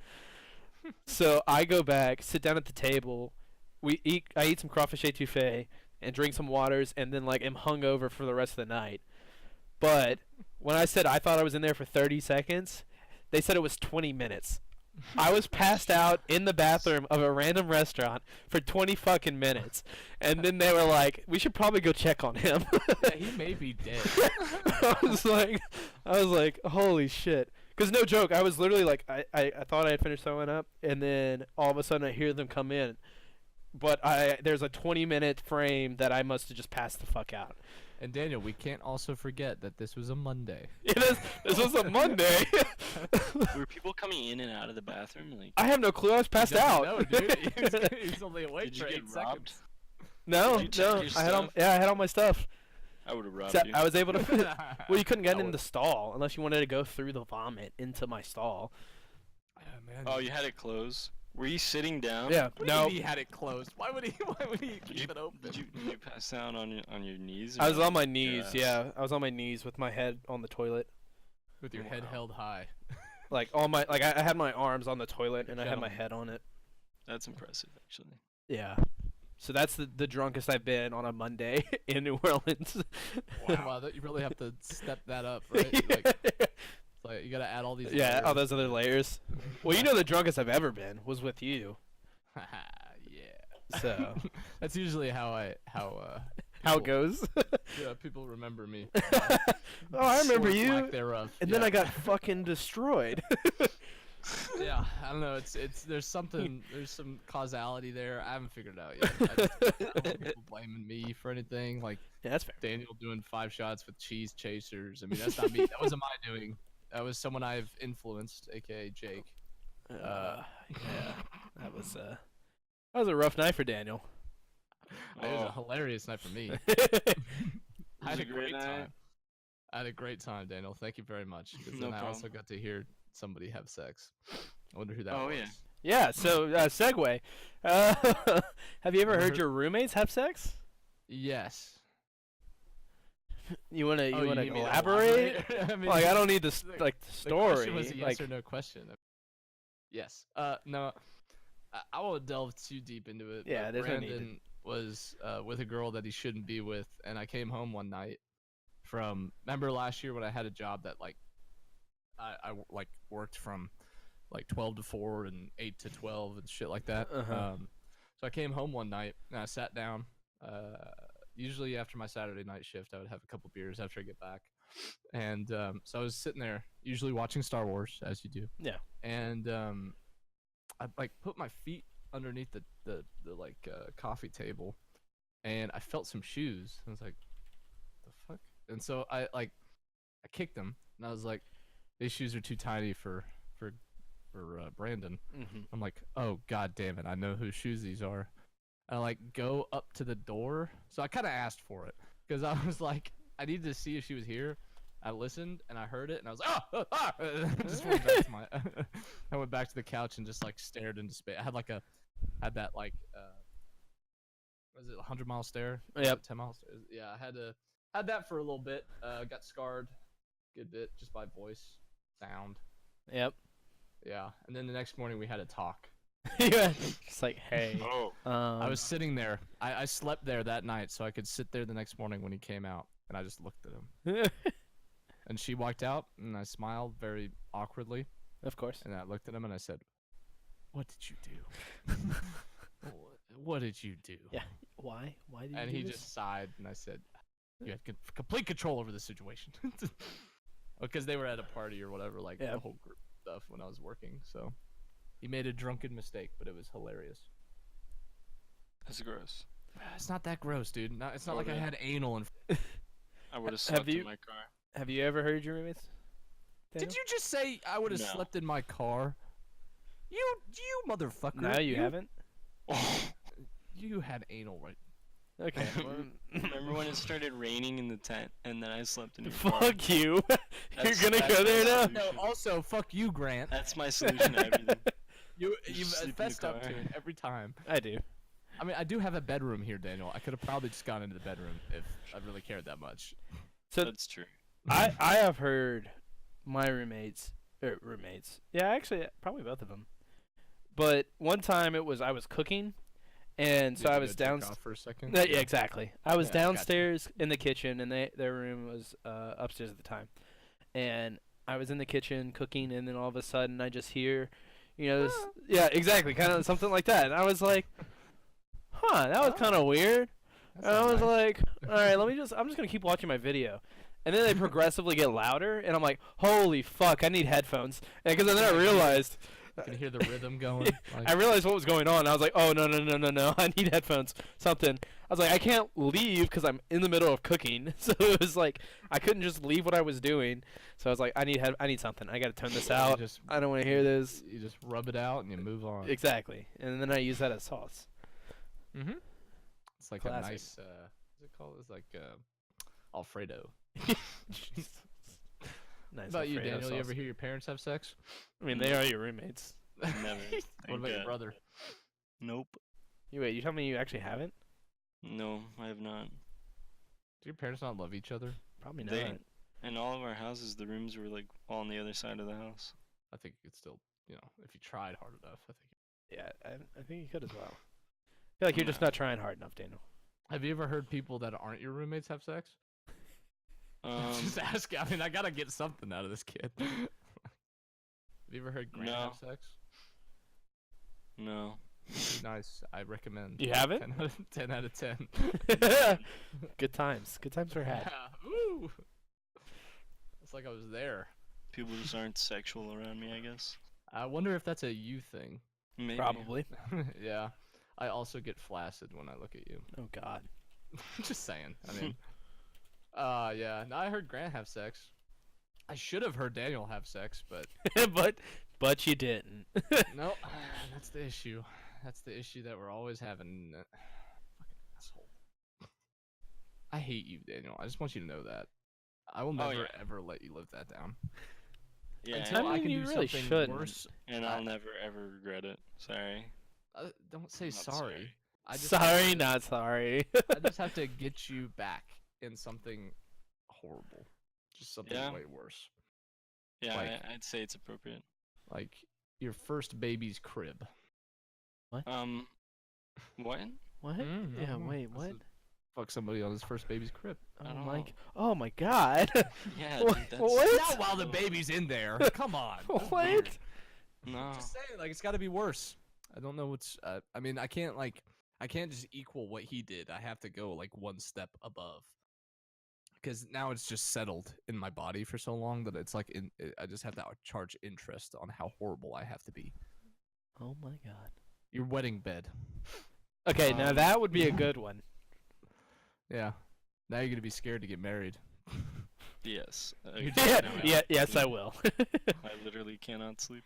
So I go back, sit down at the table. I eat some crawfish etouffee and drink some waters, and then like am hungover for the rest of the night. But when I said I thought I was in there for 30 seconds, they said it was 20 minutes. I was passed out in the bathroom of a random restaurant for 20 fucking minutes, and then they were like, "We should probably go check on him." Yeah, he may be dead. I was like, holy shit. Cause no joke, I was literally like, I thought I had finished throwing up, and then all of a sudden I hear them come in, but there's a 20-minute frame that I must have just passed the fuck out. And Daniel, we can't also forget that this was a Monday. This was a Monday. Were people coming in and out of the bathroom? Like, I have no clue. I was passed out. No, dude. He was only awake did you for get 8 robbed? seconds. No, Did you check no. your I had all, stuff? yeah, I had all my stuff. I would have robbed Except you. I was able to. Well, you couldn't get I in would- the stall unless you wanted to go through the vomit into my stall. Yeah, man. Oh, you had it closed. Were you sitting down? Yeah. What do you No. mean he had it closed? Why would he Did keep it open? Did you pass down on your knees? I was or on my your knees. ass? Yeah, I was on my knees with my head on the toilet. With your head Wow. held high. Like I had my arms on the toilet and I had my Gentleman. head on it. That's impressive, actually. Yeah. So that's the drunkest I've been on a Monday in New Orleans. Wow, that you really have to step that up, right? Like you gotta add all these. Yeah, all layers. those other layers. Well, you know the drunkest I've ever been was with you. Yeah. So That's usually how how it people- goes. Yeah, people remember me. Oh, I remember Or you. lack thereof. And yeah. then I got fucking destroyed. Yeah, I don't know. There's some causality there. I haven't figured it out yet. I don't want people blaming me for anything. Like Yeah, that's fair. Daniel doing 5 shots with cheese chasers. I mean, that's not me. That wasn't my doing. That was someone I've influenced, aka Jake. Yeah, that was a rough night for Daniel. It was Oh. a hilarious night for me. I had Was a it a great great night? time. I had a great time, Daniel. Thank you very much. 'Cause No then I also problem. got to hear somebody have sex. I wonder who that Oh, was. yeah. Yeah. So segue. Have you ever heard your roommates have sex? Yes. You wanna Oh, wanna need me to elaborate? I mean, Like I don't need the the- like the The story. question was a yes like or no question. Yes. No. I won't delve too deep into it. Yeah, but there's no need to- Brandon was with a girl that he shouldn't be with, and I came home one night from. Remember last year when I had a job that like, I like worked from like 12 to 4 and 8 to 12 and shit like that. Uh-huh. So I came home one night and I sat down. Usually after my Saturday night shift, I would have a couple beers after I get back. And so I was sitting there, usually watching Star Wars, as you do. Yeah. And I like put my feet underneath the like coffee table, and I felt some shoes. I was like, the fuck? And so I kicked them, and I was like, these shoes are too tiny for Brandon. mhm. I'm like, oh god damn it, I know whose shoes these are. I like go up to the door. So I kind of asked for it because I was like, I needed to see if she was here. I listened and I heard it and I was like, just went back to my. I went back to the couch and just like stared into space. I had that like, was it 100-mile stare? Yep. 10-mile stare. Yeah, I had that for a little bit. Got scarred, a good bit just by voice, sound. Yep. Yeah, and then the next morning we had a talk. Yeah. It's like, hey. Oh. I was sitting there. I slept there that night so I could sit there the next morning when he came out, and I just looked at him. And she walked out, and I smiled very awkwardly, Of course. and I looked at him and I said, "What did you do? What did you do?" Yeah. Why? Why did you And do he this? just sighed, and I said, "You had complete control over the situation." Because they were at a party or whatever, like Yeah. the whole group stuff when I was working. So he made a drunken mistake, but it was hilarious. That's gross. It's not that gross, dude. It's not Oh, like I really? had anal and. I would have Have slept you- in my car. Have you ever heard your roommates? Did you just say I would have No. slept in my car? You motherfucker. No, you haven't. You had anal right. Okay. Remember when it started raining in the tent and then I slept in your car? Fuck you. You're That's- gonna that's go my there now. solution. No, also fuck you, Grant. That's my solution to everything. You've Just sleep in the fessed up to car. it every time. I do. I mean, I do have a bedroom here, Daniel. I could have probably just gone into the bedroom if I really cared that much. So That's true. I have heard my roommates. Yeah, actually, probably both of them. But one time I was cooking, and so Did I you was go jerk down. off for a second. Yeah, exactly. I was Yeah, gotcha. downstairs in the kitchen, and their room was upstairs at the time. And I was in the kitchen cooking, and then all of a sudden I just hear, You know, this, yeah, exactly, kind of something like that. And I was like, huh, that was kind of weird. That's And I not was nice. like, all right, I'm just gonna keep watching my video. And then they progressively get louder, and I'm like, holy fuck, I need headphones. And because then I realized. You can hear the rhythm going. Like, I realized what was going on. I was like, oh, no, I need headphones, something. I was like, I can't leave because I'm in the middle of cooking. So it was like, I couldn't just leave what I was doing. So I was like, I need something. I got to turn this you out. just I don't want to hear this. you just rub it out and you move on. Exactly. And then I use that as sauce. Mm-hmm. It's like Classic. a nice. What's it called? It's like Alfredo. Jesus. Nice. What about you, Alfredo Daniel? You sauce. ever hear your parents have sex? I mean, they are your roommates. Never. What Thank about your God. brother? Nope. You tell me you actually haven't? No, I have not. Do your parents not love each other? Probably not. They, in all of our houses, the rooms were like all on the other side of the house. I think you could still, if you tried hard enough, I think. Yeah, I think you could as well. I feel like you're just Nah. not trying hard enough, Daniel. Have you ever heard people that aren't your roommates have sex? Just ask. I mean, I gotta get something out of this kid. Have you ever heard Grant No. have sex? No. Pretty nice. I recommend. You haven't? 10 out of 10. Good times. Good times were had. Yeah. Ooh. It's like I was there. People just aren't sexual around me, I guess. I wonder if that's a you thing. Maybe. Probably. Yeah. I also get flaccid when I look at you. Oh God. Just saying. I mean, yeah. No, I heard Grant have sex. I should have heard Daniel have sex, but but you didn't. no, that's the issue. That's the issue that we're always having. Fucking asshole. I hate you, Daniel. I just want you to know that. I will Oh, never yeah. ever let you live that down. Yeah, Until I I mean, can you do really something shouldn't. worse. and I'll never ever regret it. Sorry. Don't say Not sorry. sorry. I just Sorry, have to- not sorry. I just have to get you back in something horrible. Just something Yeah. way worse. Yeah, Like- I'd say it's appropriate. Like your first baby's crib. What? What? Mm, Yeah. mhm. Wait. This What? is- Fuck somebody on his first baby's crib. I Oh don't my. know. Oh my God. Yeah, What? dude, that's What? Not while the baby's in there. Come on. That's What? weird. No. Just saying, like it's got to be worse. I don't know what's. I mean, I can't just equal what he did. I have to go like one step above. Because now it's just settled in my body for so long that it's like I just have to charge interest on how horrible I have to be. Oh my God. Your wedding bed. Okay, now Um, that would be a good one. Yeah. Now you're gonna be scared to get married. Yes. You Yeah. No, no. Yeah. Yes, I will. I literally cannot sleep.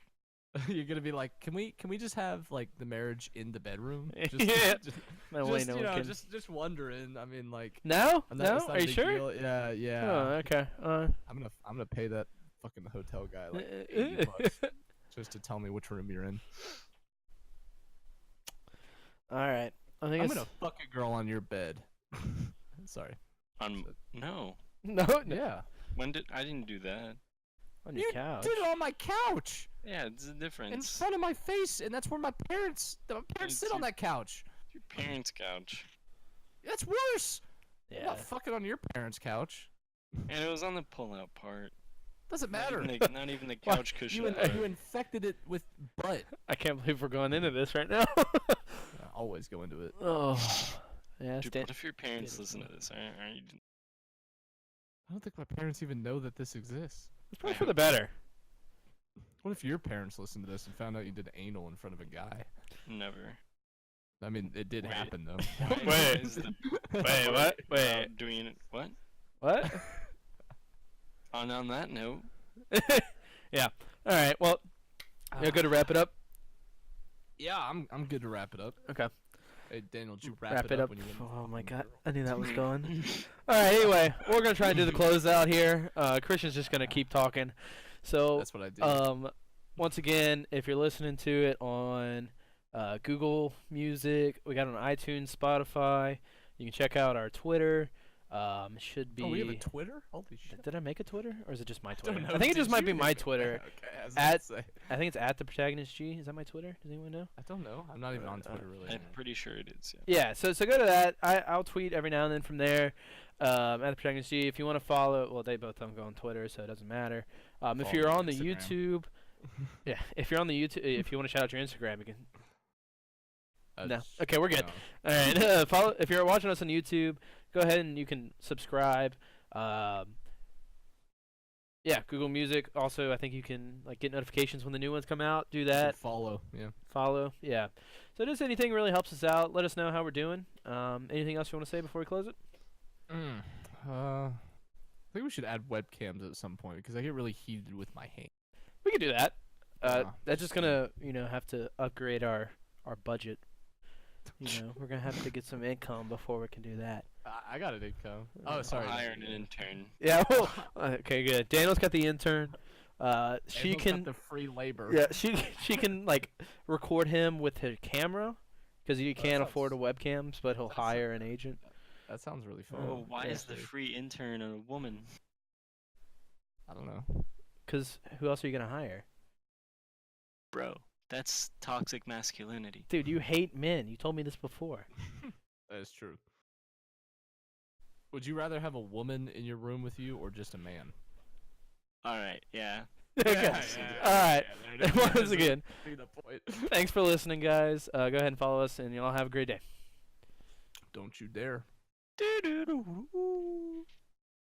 You're gonna be like, can we just have like the marriage in the bedroom? Yeah. Just, No way, just, no you one know, can. just wondering. I mean, like, No? I'm not, No? it's not Are a you big sure? deal. Yeah, yeah. Oh, okay. I'm gonna pay that fucking hotel guy like $80 just to tell me which room you're in. All right. I think I'm it's gonna fuck a girl on your bed. Sorry. No. no. Yeah. When did I didn't do that? On your You couch. did it on my couch Yeah, it's a in difference. front of my face, and that's where my parents It's sit on your- that couch. Your parents' couch. That's worse. I'm Yeah. not fucking on your parents' couch. And it was on the pull-out part. Doesn't Not matter. even not even the What? couch cushion. You, part. you infected it with butt. I can't believe we're going into this right now. I always go into it. Oh. Yeah. Dude, Stan- what if your parents Stan's listen to fine. this? Are you, I don't think my parents even know that this exists. it's probably for the better. What if your parents listened to this and found out you did anal in front of a guy? never. I mean, it did Wait. happen though. Wait. Is the Wait. part What? about Wait. doing it? What? What? On that note, Yeah. All right. Well, you're good to wrap it up. Yeah, I'm good to wrap it up. Okay. Hey Daniel, did you wrap it up when you went? Oh my God. I knew that was going. All right. Anyway, we're gonna try and do the closeout here. Christian's just gonna keep talking. So, That's what I did. once again, if you're listening to it on Google Music, we got it on iTunes, Spotify. You can check out our Twitter. It should be. Oh, we have a Twitter? Holy shit. Did I make a Twitter, or is it just my don't Twitter? know. I think it Did just might you be my make a- Twitter. Okay, I was At- about to say. I think it's at the protagonist G. Is that my Twitter? Does anyone know? I don't know. I'm not even on Twitter really. I'm pretty sure it is. Yeah. Yeah, so go to that. I'll tweet every now and then from there. At the protagonist G. If you want to follow, well, they both don't go on Twitter, so it doesn't matter. If Follow you're me on on the Instagram. YouTube, Yeah, if you're on the YouTube, if you want to shout out your Instagram, you can. No. That's- Okay, we're good. no. All right. Follow if you're watching us on YouTube. Go ahead and you can subscribe. Yeah, Google Music. Also, I think you can like get notifications when the new ones come out. Do that. Follow. Yeah. Follow. Yeah. So just anything really helps us out. Let us know how we're doing. Anything else you want to say before we close it? I think we should add webcams at some point because I get really heated with my hand. We can do that. Yeah, That's just gonna have to upgrade our budget. We're gonna have to get some income before we can do that. I got an income. Oh, I'll sorry. hire an intern. Yeah. Well, okay. Good. Daniel's got the intern. She Daniel's got can. the free labor. Yeah. She can like record him with her camera because you can't sounds- afford a webcams, but he'll hire an agent. That sounds really fun. Oh, why is the actually. free intern a woman? I don't know. Cause who else are you gonna hire? Bro, that's toxic masculinity. Dude, you hate men. You told me this before. That is true. Would you rather have a woman in your room with you or just a man? Alright, yeah. Okay. All right. Once again, See the point. thanks for listening, guys. Go ahead and follow us, and y'all have a great day. Don't you dare. Doo-doo-doo-doo.